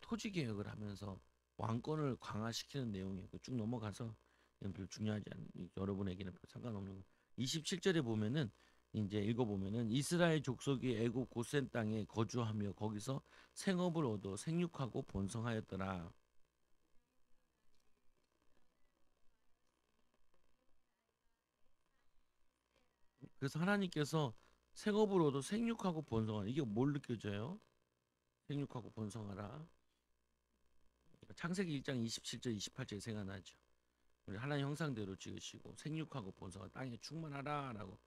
토지 개혁을 하면서 왕권을 강화시키는 내용이에요. 쭉 넘어가서 이건 별로 중요하지 않은, 여러분에게는 별 상관없는 거. 27절에 보면은 이제 읽어보면은 이스라엘 족속이 애굽 고센 땅에 거주하며 거기서 생업을 얻어 생육하고 번성하였더라. 그래서 하나님께서 생업을 얻어 생육하고 번성하라. 이게 뭘 느껴져요? 생육하고 번성하라. 창세기 1장 27절 28절이 생각나죠. 우리 하나님 형상대로 지으시고 생육하고 번성하 땅에 충만하라라고.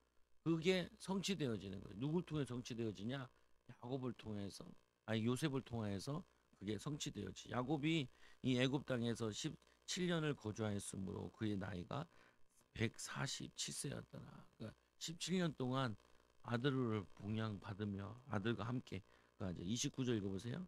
그게 성취되어지는 거예요. 누굴 통해 성취되어지냐? 야곱을 통해서, 아니 요셉을 통해서 그게 성취되어지. 야곱이 이 애굽 땅에서 17년을 거주하였으므로 그의 나이가 147세였더라. 그러니까 17년 동안 아들을 봉양받으며 아들과 함께. 그러니까 이제 29절 읽어보세요.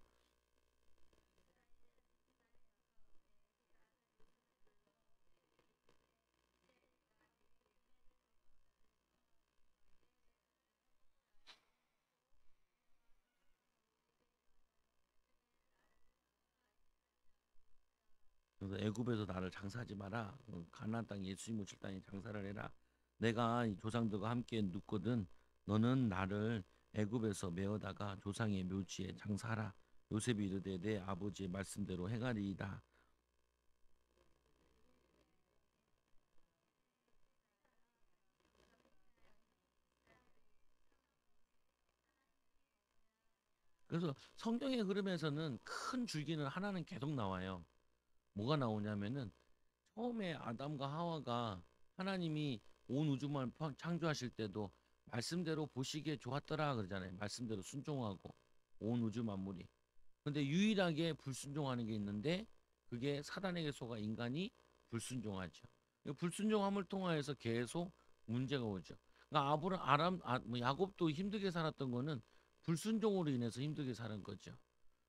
그래서 애굽에서 나를 장사하지 마라. 가나안 땅 예수님 오실 땅에 장사를 해라. 내가 이 조상들과 함께 눕거든 너는 나를 애굽에서 메어다가 조상의 묘지에 장사하라. 요셉이 이르되 내 아버지의 말씀대로 행하리이다. 그래서 성경의 흐름에서는 큰 줄기는 하나는 계속 나와요. 뭐가 나오냐면은 처음에 아담과 하와가 하나님이 온 우주만 창조하실 때도 말씀대로 보시기에 좋았더라 그러잖아요. 말씀대로 순종하고 온 우주 만물이. 근데 유일하게 불순종하는 게 있는데 그게 사단에게 속아 인간이 불순종하죠. 이 불순종함을 통하여서 계속 문제가 오죠. 그러니까 야곱도 힘들게 살았던 거는 불순종으로 인해서 힘들게 사는 거죠.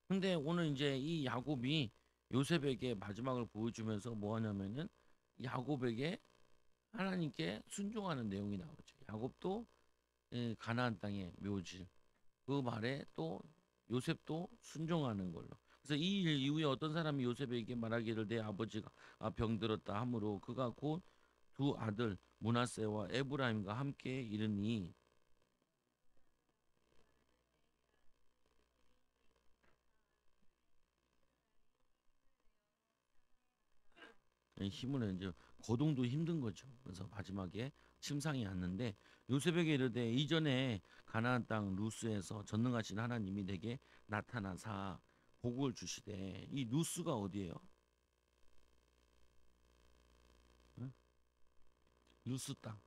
근데 오늘 이제 이 야곱이 요셉에게 마지막을 보여주면서 뭐 하냐면은 야곱에게 하나님께 순종하는 내용이 나오죠. 야곱도 가나안 땅의 묘지 그 말에 또 요셉도 순종하는 걸로. 그래서 이 일 이후에 어떤 사람이 요셉에게 말하기를 내 아버지가 병들었다 하므로 그가 곧 두 아들 문하세와 에브라임과 함께 이르니. 힘을 이제 거동도 힘든 거죠. 그래서 마지막에 침상이 왔는데 요셉에게 이르되 이전에 가나안 땅 루스에서 전능하신 하나님이 내게 나타나사 복을 주시되. 이 루스가 어디예요? 응? 루스 땅.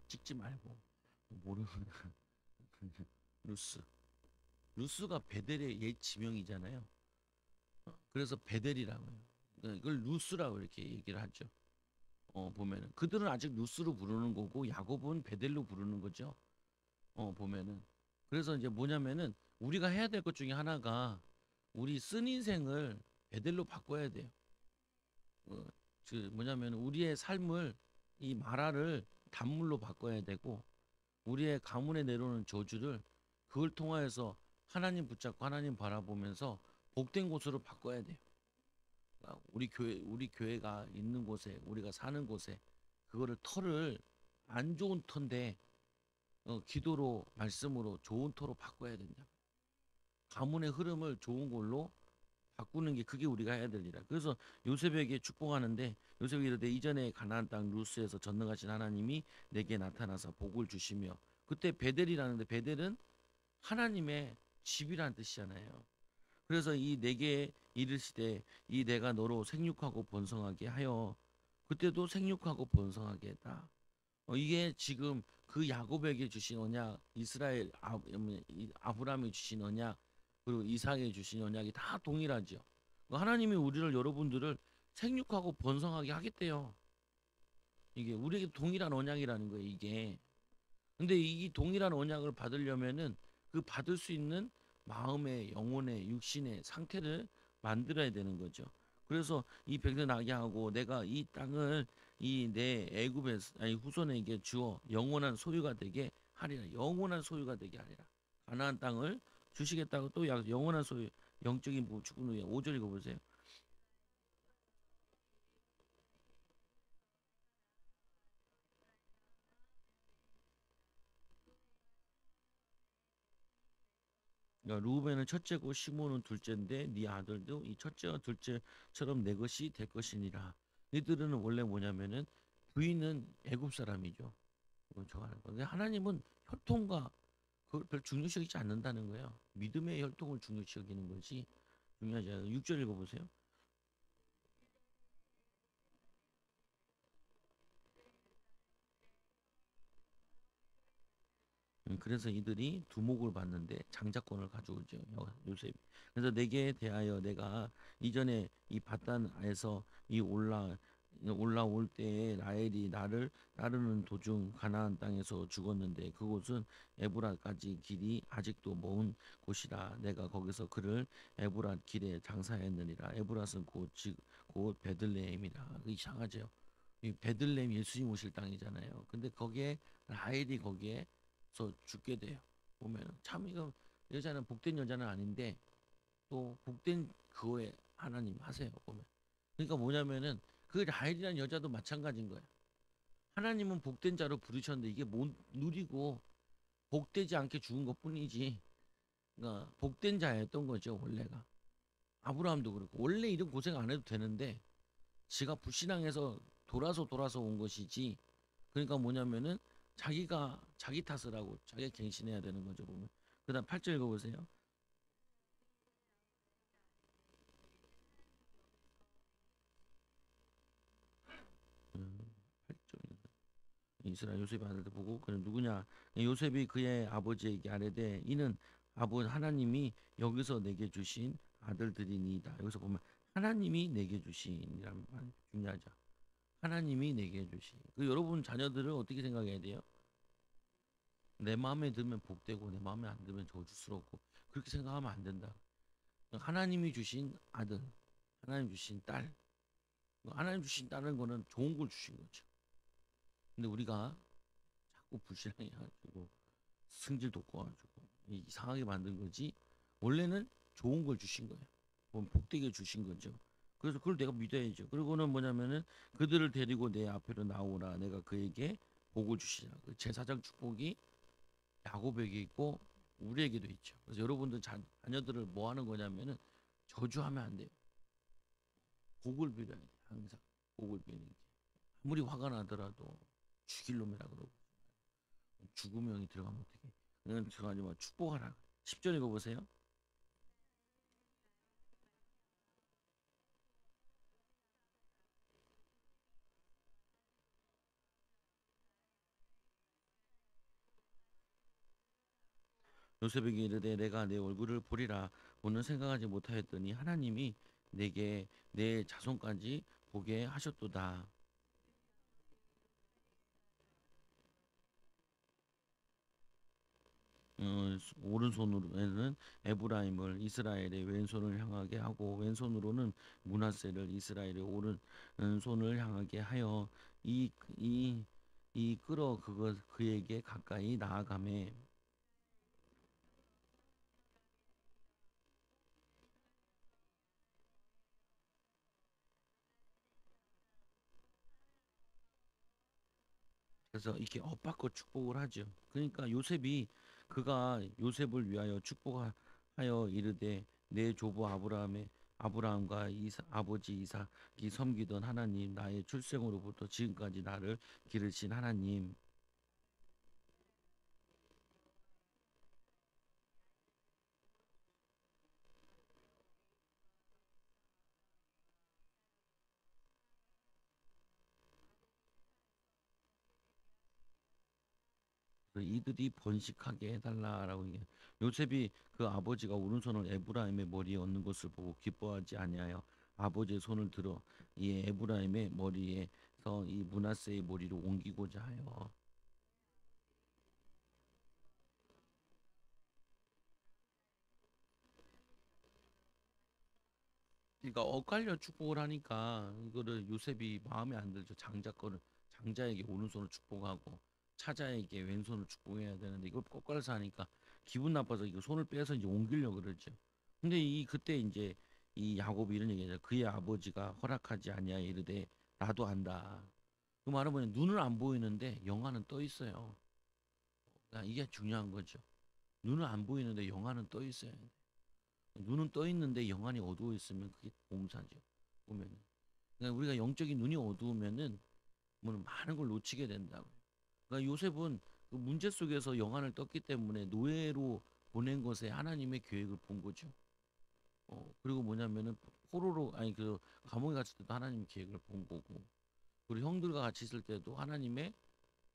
찍지 말고 모르는 루스. 루스가 베델의 옛 지명이잖아요. 그래서 베델이라고 해요. 그러니까 이걸 루스라고 이렇게 얘기를 하죠. 보면은 그들은 아직 루스로 부르는 거고 야곱은 베델로 부르는 거죠. 보면은 그래서 이제 뭐냐면은 우리가 해야 될 것 중에 하나가 우리 쓴 인생을 베델로 바꿔야 돼요. 어, 뭐냐면 우리의 삶을 이 마라를 단물로 바꿔야 되고 우리의 가문에 내려오는 저주를 그걸 통하여서 하나님 붙잡고 하나님 바라보면서 복된 곳으로 바꿔야 돼요. 그러니까 우리 교회가 있는 곳에 우리가 사는 곳에 그거를 터를 안 좋은 터인데 기도로 말씀으로 좋은 터로 바꿔야 된다. 가문의 흐름을 좋은 걸로 바꾸는 게 그게 우리가 해야 될 일이야. 그래서 요셉에게 축복하는데 요셉이 이르되 이전에 가나안 땅 루스에서 전능하신 하나님이 내게 나타나서 복을 주시며 그때 베델이라는데 베델은 하나님의 집이라는 뜻이잖아요. 그래서 이 내게 이르시되 이 내가 너로 생육하고 번성하게 하여 그때도 생육하고 번성하게 했다. 이게 지금 그 야곱에게 주신 언약, 이스라엘 아브라함이 주신 언약, 그리고 이삭에 주신 언약이 다 동일하죠. 하나님이 우리를 여러분들을 생육하고 번성하게 하겠대요. 이게 우리에게 동일한 언약이라는 거예요. 이게. 근데 이 동일한 언약을 받으려면은 그 받을 수 있는 마음의 영혼의 육신의 상태를 만들어야 되는 거죠. 그래서 이 백성 나게 하고 내가 이 땅을 이 내 애굽의 아니 후손에게 주어 영원한 소유가 되게 하리라. 영원한 소유가 되게 하리라. 가나안 땅을 주시겠다고 또 영원한 소유 영적인 축복 후에 5절 읽어 보세요. 그러니까 루벤은 첫째고 시몬은 둘째인데 네 아들도 이 첫째와 둘째처럼 내 것이 될 것이니라. 이들은 원래 뭐냐면은 부인은 애굽 사람이죠. 그건 좋아하는 거. 근데 하나님은 혈통과 그걸 별 중요시 여기지 않는다는 거예요. 믿음의 혈통을 중요시 여기는 것이 중요하지 않아요. 6절 읽어보세요. 그래서 이들이 두목을 받는데 장자권을 가져오죠. 요셉이. 그래서 내게 대하여 내가 이전에 이 바단에서 이 올라올 때에 라헬이 나를 따르는 도중 가나안 땅에서 죽었는데 그곳은 에브라까지 길이 아직도 먼 곳이라 내가 거기서 그를 에브라 길에 장사했느니라. 에브라는 곧 베들레헴이라. 이상하죠. 이 베들레헴 예수님 오실 땅이잖아요. 근데 거기에 라헬이 거기에서 죽게 돼요. 보면 참 이거 여자는 복된 여자는 아닌데 또 복된 그거에 하나님 하세요. 보면 그러니까 뭐냐면은 그 라헬이라는 여자도 마찬가지인 거예요. 하나님은 복된 자로 부르셨는데 이게 못 누리고 복되지 않게 죽은 것뿐이지. 그러니까 복된 자였던 거죠 원래가. 아브라함도 그렇고 원래 이런 고생 안 해도 되는데 지가 불신앙해서 돌아서 온 것이지. 그러니까 뭐냐면은 자기가 자기 탓을 하고 자기가 갱신해야 되는 거죠 보면. 그다음 8절 읽어보세요. 8절 이스라엘 요셉의 아들들 보고 그는 누구냐? 요셉이 그의 아버지에게 아뢰되 이는 아버지 하나님이 여기서 내게 주신 아들들이니이다. 여기서 보면 하나님이 내게 주신이라는 말 중요하죠. 하나님이 내게 주신. 그 여러분 자녀들을 어떻게 생각해야 돼요? 내 마음에 들면 복되고 내 마음에 안 들면 저주스럽고 그렇게 생각하면 안 된다. 하나님이 주신 아들, 하나님 주신 딸, 하나님 주신 딸은 거는 좋은 걸 주신 거죠. 근데 우리가 자꾸 불신앙해 가지고 승질 돋궈가지고 이상하게 만든 거지. 원래는 좋은 걸 주신 거예요. 복되게 주신 거죠. 그래서 그걸 내가 믿어야죠. 그리고는 뭐냐면은 그들을 데리고 내 앞으로 나오라. 내가 그에게 복을 주시라. 그 제사장 축복이 야곱에게 있고 우리에게도 있죠. 그래서 여러분들 자녀들을 뭐 하는 거냐면은 저주하면 안 돼요. 복을 빌어야 돼. 항상 복을 비는 게. 아무리 화가 나더라도 죽일 놈이라 그러고 죽음의 영이 들어가면 어떻게? 그냥 들어가지 마. 축복하라. 10절 읽어보세요. 요셉에게 이르되 내가 내 얼굴을 보리라 오늘 생각하지 못하였더니 하나님이 내게 내 자손까지 보게 하셨도다. 오른손으로는 에브라임을 이스라엘의 왼손을 향하게 하고 왼손으로는 므낫세를 이스라엘의 오른손을 향하게 하여 이 끌어 그에게 가까이 나아가매 그래서 이렇게 엇바꿔 축복을 하죠. 그러니까 요셉이 그가 요셉을 위하여 축복하여 이르되 내 조부 아브라함과 아버지 이삭이 섬기던 하나님 나의 출생으로부터 지금까지 나를 기르신 하나님. 이들이 번식하게 해달라라고 얘기해요. 요셉이 그 아버지가 오른손을 에브라임의 머리에 얹는 것을 보고 기뻐하지 아니하여 아버지의 손을 들어 이 에브라임의 머리에서 이 므낫세의 머리로 옮기고자 하여. 그러니까 엇갈려 축복을 하니까 이거를 요셉이 마음에 안 들죠. 장자에게 오른손을 축복하고 차자에게 왼손을 축복해야 되는데 이걸 엇갈려서 하니까 기분 나빠서 이거 손을 빼서 이제 옮기려고 그러죠. 근데 그때 이제 이 야곱이 이런 얘기하죠. 그의 아버지가 허락하지 아니하 이르되 나도 안다. 그 말은 뭐냐, 눈은 안 보이는데 영화는 떠 있어요. 그러니까 이게 중요한 거죠. 눈은 안 보이는데 영화는 떠 있어요. 눈은 떠 있는데 영안이 어두워 있으면 그게 몸사죠. 보면은. 그러니까 우리가 영적인 눈이 어두우면은 뭐 많은 걸 놓치게 된다고요. 그러니까 요셉은 그 문제 속에서 영안을 떴기 때문에 노예로 보낸 것에 하나님의 계획을 본 거죠. 그리고 뭐냐면은 포로로 아니 그 감옥에 갇힐 때도 하나님의 계획을 본 거고, 그리고 형들과 같이 있을 때도 하나님의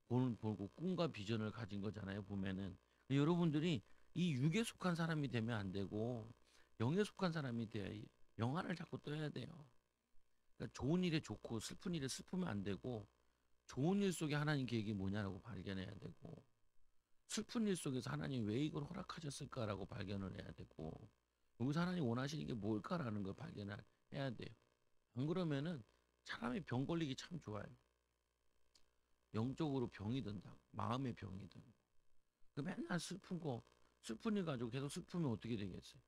보고 꿈과 비전을 가진 거잖아요. 보면은 여러분들이 이 육에 속한 사람이 되면 안 되고 영에 속한 사람이 돼야 영안을 자꾸 떠야 돼요. 그러니까 좋은 일에 좋고 슬픈 일에 슬프면 안 되고, 좋은 일 속에 하나님 계획이 뭐냐라고 발견해야 되고, 슬픈 일 속에서 하나님 왜 이걸 허락하셨을까라고 발견을 해야 되고, 여기서 하나님 원하시는 게 뭘까라는 걸 발견해야 돼요. 안 그러면은 사람이 병 걸리기 참 좋아요. 영적으로 병이 든다. 마음의 병이 든. 그 맨날 슬픈 일 가지고 계속 슬프면 어떻게 되겠어요?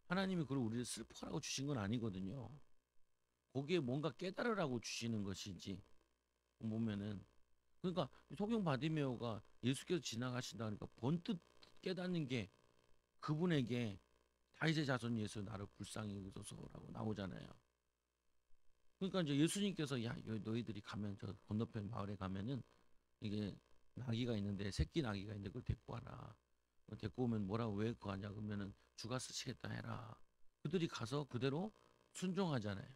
하나님이 그걸 우리를 슬퍼라고 주신 건 아니거든요. 거기에 뭔가 깨달으라고 주시는 것이지. 보면은 그러니까 소경 바디메오가 예수께서 지나가신다 그러니까 번뜩 깨닫는 게 그분에게 다윗의 자손 예수 나를 불쌍히 여기소서라고 나오잖아요. 그러니까 이제 예수님께서 야 여기 너희들이 가면 저 건너편 마을에 가면은 이게 나귀가 있는데 새끼 나귀가 있는데 그걸 데리고 와라. 데리고 오면 뭐라고 왜 그거 하냐 그러면은 주가 쓰시겠다 해라. 그들이 가서 그대로 순종하잖아요.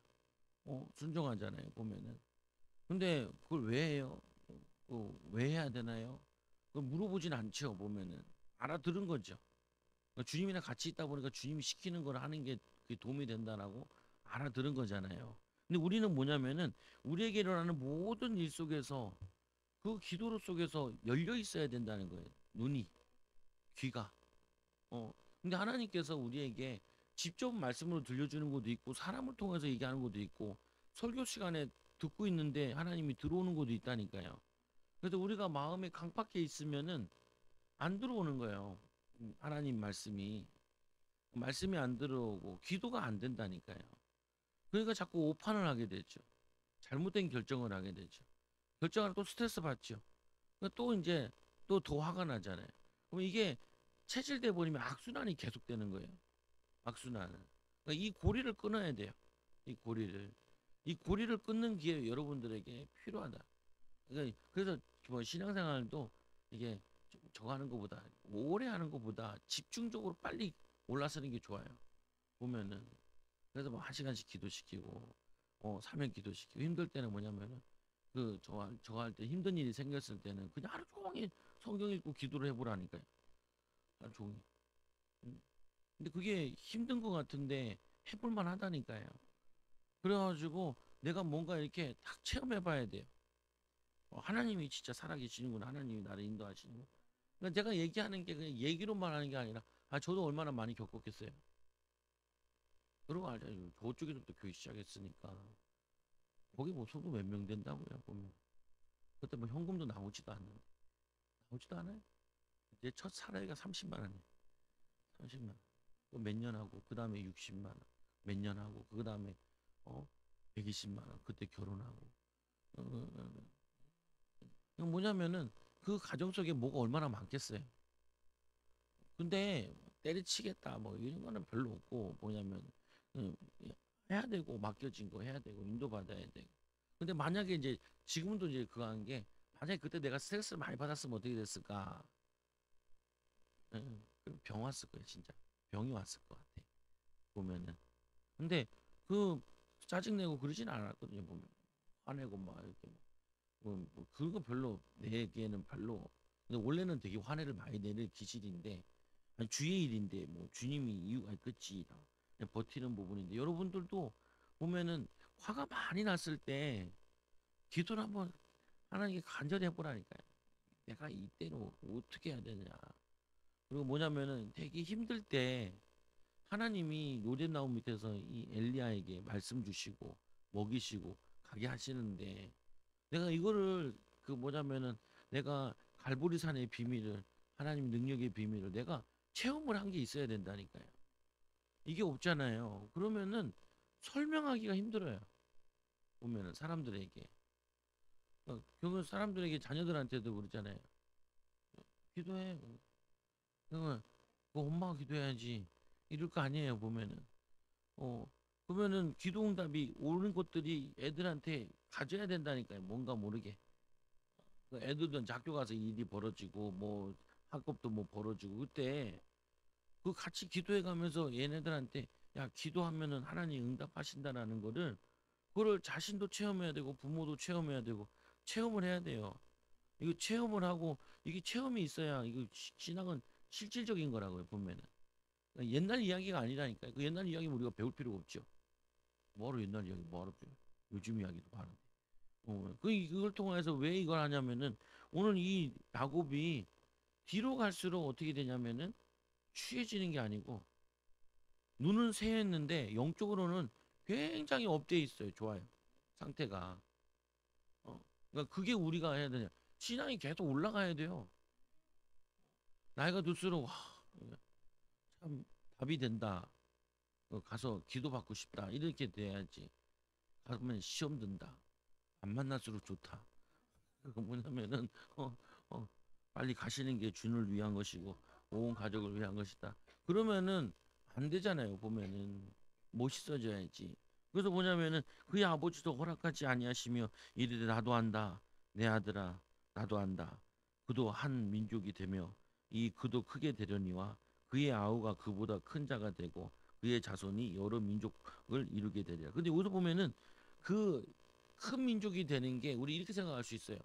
순종하잖아요. 보면은. 근데 그걸 왜 해요? 왜 해야 되나요? 그걸 물어보진 않죠. 보면은 알아들은 거죠. 그러니까 주님이랑 같이 있다 보니까 주님이 시키는 걸 하는 게 그게 도움이 된다라고 알아들은 거잖아요. 근데 우리는 뭐냐면은 우리에게 일어나는 모든 일 속에서 그 기도로 속에서 열려 있어야 된다는 거예요. 눈이, 귀가. 근데 하나님께서 우리에게 직접 말씀으로 들려주는 것도 있고 사람을 통해서 얘기하는 것도 있고 설교 시간에 듣고 있는데 하나님이 들어오는 것도 있다니까요. 그래서 우리가 마음에 강박해 있으면은 안 들어오는 거예요. 하나님 말씀이 안 들어오고 기도가 안 된다니까요. 그러니까 자꾸 오판을 하게 되죠. 잘못된 결정을 하게 되죠. 결정하면 또 스트레스 받죠. 그러니까 또 이제 또 더 화가 나잖아요. 그럼 이게 체질돼 버리면 악순환이 계속되는 거예요. 악순환은. 그러니까 이 고리를 끊어야 돼요. 이 고리를. 이 고리를 끊는 기회 여러분들에게 필요하다. 그러니까 그래서 뭐 신앙생활도 이게 저거 하는 것보다 오래 하는 것보다 집중적으로 빨리 올라서는 게 좋아요. 보면은 그래서 뭐 한 시간씩 기도시키고 사명 기도시키고 힘들 때는 뭐냐면은 저거 할 때 힘든 일이 생겼을 때는 그냥 하루 종일 성경 읽고 기도를 해보라니까요. 하루 종일. 음. 근데 그게 힘든 것 같은데 해볼만 하다니까요. 그래가지고 내가 뭔가 이렇게 딱 체험해봐야 돼요. 하나님이 진짜 살아계시는구나. 하나님이 나를 인도하시는구나. 그러니까 제가 얘기하는 게 그냥 얘기로만 하는 게 아니라 저도 얼마나 많이 겪었겠어요. 그러고 알죠. 저쪽에서부터 교회 시작했으니까 거기 뭐 소도 몇 명 된다고요. 보면 그때 뭐 현금도 나오지도 않아요. 내 첫 사례가 30만 원이에요. 30만 원. 몇 년 하고 그 다음에 60만 원. 몇 년 하고 그 다음에 어 120만 원. 그때 결혼하고. 어, 어, 어. 뭐냐면은 그 가정 속에 뭐가 얼마나 많겠어요. 근데 때려치겠다 뭐 이런 거는 별로 없고 뭐냐면 음, 해야 되고 맡겨진 거 해야 되고 인도받아야 되고. 근데 만약에 이제 지금도 이제 그거 한 게 만약에 그때 내가 스트레스를 많이 받았으면 어떻게 됐을까? 그럼 병 왔을 거예요, 진짜. 병이 왔을 것 같아. 보면은. 근데 그 짜증내고 그러진 않았거든요, 보면. 화내고 막 이렇게 뭐 그거 별로 내게는 별로. 근데 원래는 되게 화내를 많이 내는 기질인데 아니 주의 일인데 뭐 주님이 이유가 있겠지 그냥 버티는 부분인데 여러분들도 보면은 화가 많이 났을 때 기도를 한번 하나님께 간절히 해보라니까요. 내가 이때로 어떻게 해야 되냐. 그리고 뭐냐면은 되게 힘들 때 하나님이 요셉나무 밑에서 이 엘리야에게 말씀 주시고 먹이시고 가게 하시는데 내가 이거를 그 뭐냐면은 내가 갈보리산의 비밀을 하나님 능력의 비밀을 내가 체험을 한 게 있어야 된다니까요. 이게 없잖아요. 그러면은 설명하기가 힘들어요. 보면은 사람들에게 결국 사람들에게 자녀들한테도 그러잖아요. 기도해. 그러면 그 엄마가 기도해야지. 이럴 거 아니에요. 보면은 어 그러면은 기도 응답이 오는 것들이 애들한테 가져야 된다니까요. 뭔가 모르게. 그 애들도 이제 학교 가서 일이 벌어지고 뭐 학급도 뭐 벌어지고 그때 그 같이 기도해 가면서 얘네들한테 야 기도하면은 하나님 응답하신다라는 거를 그거를 자신도 체험해야 되고 부모도 체험해야 되고 체험을 해야 돼요. 이거 체험을 하고 이게 체험이 있어야 이거 신앙은 실질적인 거라고요 보면은. 그러니까 옛날 이야기가 아니라니까요. 그 옛날 이야기 우리가 배울 필요가 없죠. 뭐하러 옛날 이야기 뭐하러 배워? 요즘 이야기도 많은데. 그걸 통해서 왜 이걸 하냐면은 오늘 이 야곱이 뒤로 갈수록 어떻게 되냐면은 취해지는 게 아니고 눈은 새했는데 영적으로는 굉장히 업돼 있어요. 좋아요. 상태가. 그러니까 그게 우리가 해야 되냐. 신앙이 계속 올라가야 돼요. 나이가 들수록 와, 참 답이 된다. 가서 기도받고 싶다. 이렇게 돼야지. 가면 시험 든다. 안 만날수록 좋다. 그 뭐냐면은 어, 어, 빨리 가시는 게 주를 위한 것이고 온 가족을 위한 것이다. 그러면은 안 되잖아요. 보면은 멋있어져야지. 그래서 뭐냐면은 그의 아버지도 허락하지 아니하시며 이르되 나도 안다. 내 아들아 나도 안다. 그도 한 민족이 되며 이 그도 크게 되려니와 그의 아우가 그보다 큰 자가 되고 그의 자손이 여러 민족을 이루게 되리라. 근데 여기서 보면은 그 큰 민족이 되는 게 우리 이렇게 생각할 수 있어요.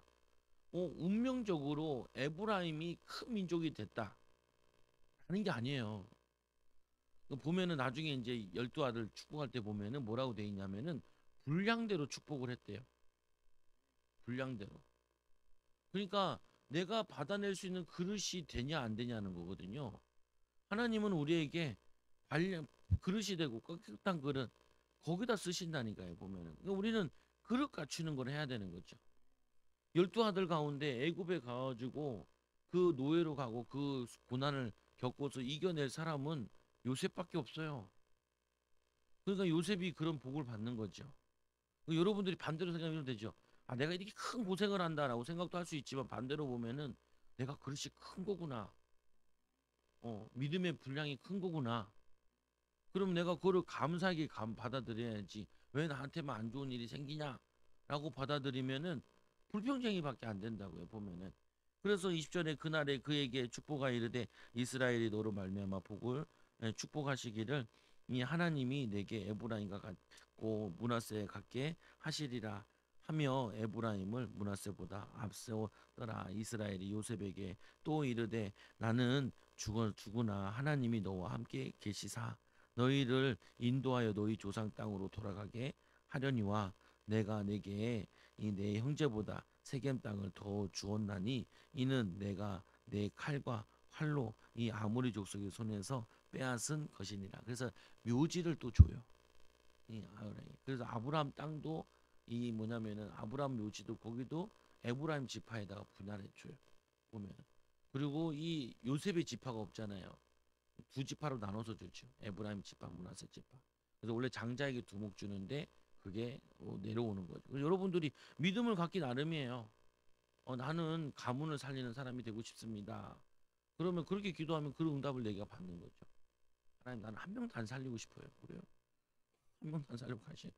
운명적으로 에브라임이 큰 민족이 됐다 하는 게 아니에요. 보면은 나중에 이제 12 아들 축복할 때 보면은 뭐라고 돼 있냐면은 분량대로 축복을 했대요. 분량대로. 그러니까 내가 받아낼 수 있는 그릇이 되냐 안 되냐는 거거든요. 하나님은 우리에게 관련 그릇이 되고 깨끗한 그릇 거기다 쓰신다니까요. 보면은 그러니까 우리는 그릇 갖추는 걸 해야 되는 거죠. 12 아들 가운데 애굽에 가가지고 그 노예로 가고 그 고난을 겪어서 이겨낼 사람은 요셉밖에 없어요. 그러니까 요셉이 그런 복을 받는 거죠. 여러분들이 반대로 생각하면 되죠. 아, 내가 이렇게 큰 고생을 한다라고 생각도 할 수 있지만 반대로 보면은 내가 그릇이 큰 거구나. 믿음의 분량이 큰 거구나. 그럼 내가 그거를 감사하게 받아들여야지. 왜 나한테만 안 좋은 일이 생기냐라고 받아들이면은 불평쟁이밖에 안 된다고요. 보면은. 그래서 20절에 그날에 그에게 축복하 이르되 이스라엘이 너로 말미암아 복을 축복하시기를 이 하나님이 내게 에브라임과 같고 므낫세 같게 하시리라 하며 에브라임을 므낫세보다 앞세웠더라. 이스라엘이 요셉에게 또 이르되 나는 죽으나 하나님이 너와 함께 계시사 너희를 인도하여 너희 조상 땅으로 돌아가게 하려니와 내가 내게 이 내 형제보다 세겜 땅을 더 주었나니 이는 내가 내 칼과 활로 이 아모리 족속의 손에서 빼앗은 것이니라. 그래서 묘지를 또 줘요. 이 아브라함이. 그래서 아브라함 땅도 이 뭐냐면은 아브라함 묘지도 거기도 에브라임 지파에다가 분할해 줘요. 보면. 그리고 이 요셉의 지파가 없잖아요. 두 지파로 나눠서 주죠. 에브라임 지파, 므낫세 지파. 그래서 원래 장자에게 두목 주는데 그게 내려오는 거죠. 여러분들이 믿음을 갖기 나름이에요. 나는 가문을 살리는 사람이 되고 싶습니다. 그러면 그렇게 기도하면 그 응답을 내가 받는 거죠. 하나님, 나는 한 명도 안 살리고 싶어요. 그래요? 한 명도 안 살리고 가시.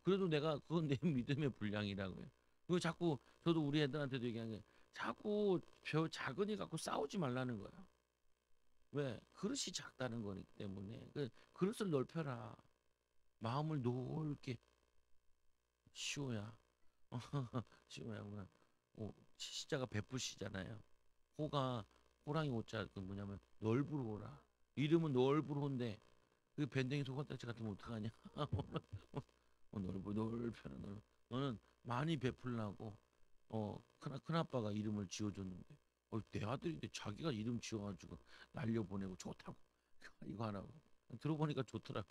그래도 내가 그건 내 믿음의 분량이라고요. 그리고 자꾸 저도 우리 애들한테도 얘기하는 게, 자꾸 저 작은이 갖고 싸우지 말라는 거야. 왜? 그릇이 작다는 거기 때문에 그 그릇을 넓혀라. 마음을 넓게. 시오야. 시오야, 뭐야? 시자가 베푸시잖아요. 호가 호랑이 호자 그 뭐냐면 넓으로라. 이름은 넓으로인데 그 밴댕이 소금딱지 같으면 어떡하냐? 넓혀라 넓. 너는 많이 베풀라고 큰아빠가 이름을 지어줬는데 내 아들인데 자기가 이름 지어가지고 날려보내고 좋다고 이거 하라고 들어보니까 좋더라.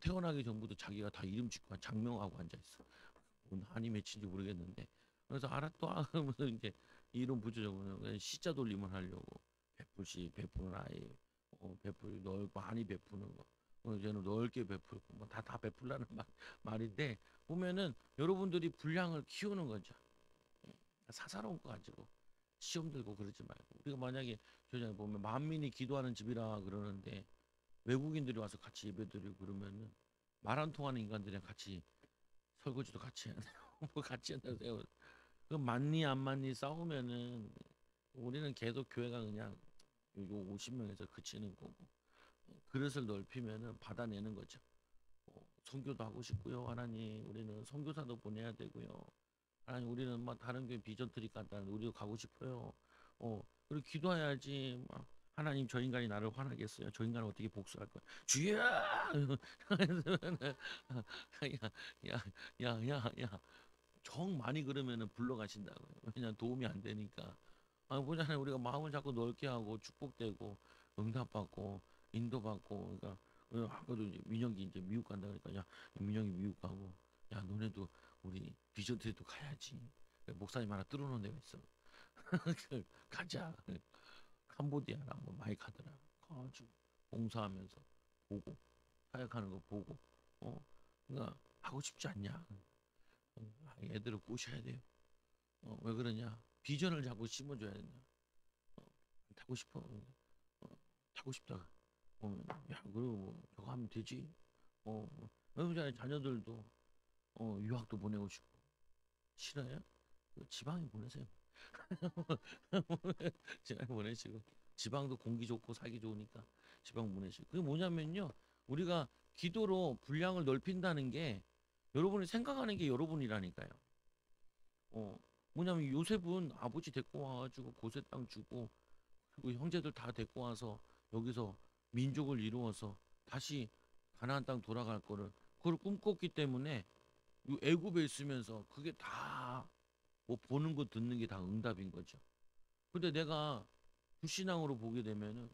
태어나기 전부터 자기가 다 이름 짓고 장명하고 앉아있어. 한이 맺힌지 모르겠는데 그래서 알았다 하면서 이제 이름 붙여주고 그냥 시자 돌림을 하려고 베풀시 베푸는 아이 많이 베푸는 거 이제는 넓게 베풀고 뭐 다 베풀라는 말인데 보면은 여러분들이 분량을 키우는 거죠. 예. 사사로운 거 가지고 시험 들고 그러지 말고 우리가 만약에 저전에 보면 만민이 기도하는 집이라 그러는데 외국인들이 와서 같이 예배드리고 그러면은 말 안 통하는 인간들이랑 같이 설거지도 같이 해야 돼요. 뭐 같이 한다고 그 맞니 안 맞니 싸우면은 우리는 계속 교회가 그냥 요 50명에서 그치는 거고 그릇을 넓히면은 받아내는 거죠. 선교도 하고 싶고요. 하나님 우리는 선교사도 보내야 되고요. 하나님 우리는 막 다른 교회 비전 트립 간다는데 우리도 가고 싶어요. 그리고 기도해야지. 막 하나님 저 인간이 나를 화나겠어요. 저 인간을 어떻게 복수할 거야. 주야! 야야야야야 정 많이 그러면은 불러가신다고요. 왜냐면 도움이 안 되니까. 보잖아요. 우리가 마음을 자꾸 넓게 하고 축복되고 응답받고 인도받고 그러니까 아까도 이제 민혁이 이제 미국 간다 그러니까 야 민혁이 미국 가고 야 너네도 우리 비전트리도 가야지. 목사님 하나 뚫어놓은 데가 있어. 가자. 캄보디아랑 뭐 많이 가더라. 가지고 봉사하면서 보고 사역하는 거 보고 그러니까 하고 싶지 않냐. 애들을 꼬셔야 돼요. 왜 그러냐? 비전을 자꾸 심어줘야 된다. 타고 싶어. 타고 싶다. 야, 그리고 뭐 저거 하면 되지. 여러분 자녀들도 유학도 보내고 싶고 싫어요? 지방에 보내세요. 지방에 보내시고 지방도 공기 좋고 살기 좋으니까 지방 보내시고 그게 뭐냐면요. 우리가 기도로 분량을 넓힌다는 게 여러분이 생각하는 게 여러분이라니까요. 어, 뭐냐면 요셉은 아버지 데리고 와가지고 고세 땅 주고 그리고 형제들 다 데리고 와서 여기서 민족을 이루어서 다시 가나안 땅 돌아갈 거를 그걸 꿈꿨기 때문에 애굽에 있으면서 그게 다 뭐 보는 거 듣는 게 다 응답인 거죠. 근데 내가 불신앙으로 보게 되면은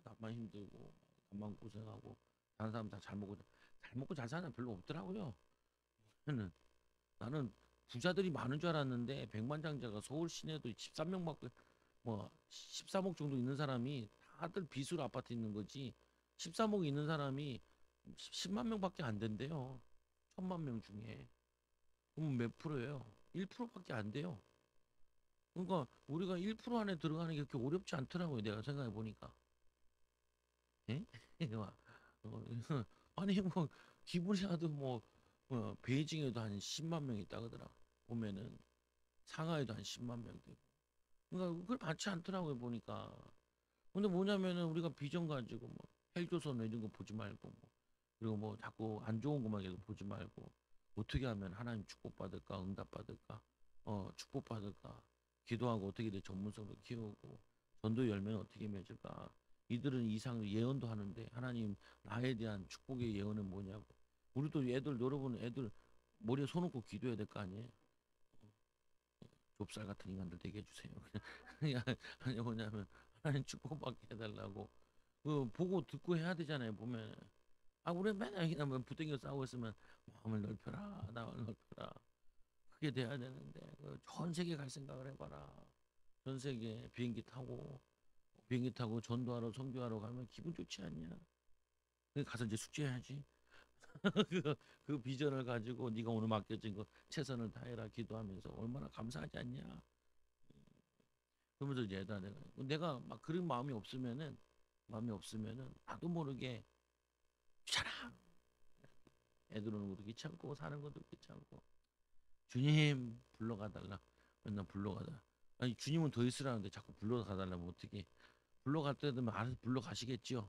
나만 힘들고 나만 고생하고 다른 사람 다 잘 먹고 잘 사는 사람 별로 없더라고요. 나는 부자들이 많은 줄 알았는데 백만장자가 서울 시내도 13명밖에 뭐 13억 정도 있는 사람이 다들 빚으로 아파트 있는 거지 13억 있는 사람이 10만 명밖에 안 된대요. 1000만 명 중에. 그럼 몇 프로예요? 1%밖에 안 돼요. 그러니까 우리가 1% 안에 들어가는 게 그렇게 어렵지 않더라고요. 내가 생각해 보니까. 예? 와, 어, 아니 뭐 기분이라도 뭐 베이징에도 한 10만 명 있다 그러더라. 보면은 상하이도 한 10만 명 되고. 그러니까 그걸 많지 않더라고요 보니까. 근데 뭐냐면은 우리가 비전 가지고 뭐 헬조선 이런 거 보지 말고 뭐 그리고 뭐 자꾸 안 좋은 것만 계속 보지 말고 어떻게 하면 하나님 축복받을까 응답받을까 축복받을까 기도하고 어떻게 내 전문성을 키우고 전도 열매는 어떻게 맺을까 이들은 이상 예언도 하는데 하나님 나에 대한 축복의 예언은 뭐냐고 우리도 애들 여러분 애들 머리에 손 얹고 기도해야 될 거 아니에요. 좁쌀 같은 인간들 되게 해주세요. 그냥 아니 뭐냐면 하나님 축복받게 해달라고 그 보고 듣고 해야 되잖아요. 보면 우리 맨날 그냥 뭐 부대끼고 싸우고 있으면 마음을 넓혀라 마음을 넓혀라 그게 돼야 되는데 전 세계 갈 생각을 해봐라. 전 세계 비행기 타고 전도하러 선교하러 가면 기분 좋지 않냐? 가서 이제 숙제해야지. 그, 그 비전을 가지고 네가 오늘 맡겨진 거 최선을 다해라 기도하면서 얼마나 감사하지 않냐. 그러면서 이제 내가 막 그런 마음이 없으면은 나도 모르게 귀찮아. 애들 오는 것도 귀찮고 사는 것도 귀찮고 주님 불러가달라. 맨날 불러가다. 아니 주님은 더 있으라는데 자꾸 불러가달라면 어떻게? 불러갈 때 되면 알아서 불러가시겠지요.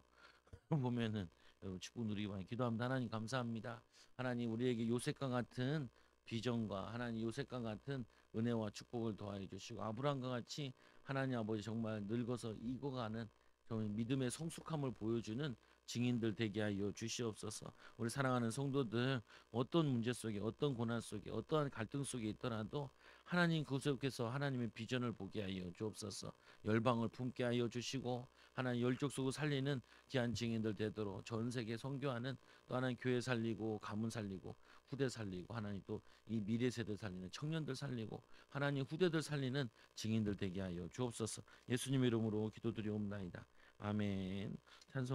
보면은 여러분 축복 누리기 바랍니다. 기도합니다. 하나님 감사합니다. 하나님 우리에게 요셉과 같은 비전과 하나님 요셉과 같은 은혜와 축복을 더하여 주시고 아브라함과 같이 하나님 아버지 정말 늙어서 익어가는 정말 믿음의 성숙함을 보여주는 증인들 되게 하여 주시옵소서. 우리 사랑하는 성도들 어떤 문제 속에 어떤 고난 속에 어떠한 갈등 속에 있더라도 하나님 그 속에서 하나님의 비전을 보게 하여 주옵소서. 열방을 품게 하여 주시고 하나님 열족 속을 살리는 귀한 증인들 되도록 전 세계 선교하는 또 하나님 교회 살리고 가문 살리고 후대 살리고 하나님 또 이 미래 세대 살리는 청년들 살리고 하나님 후대들 살리는 증인들 되게 하여 주옵소서. 예수님 이름으로 기도드리옵나이다. 아멘. 찬송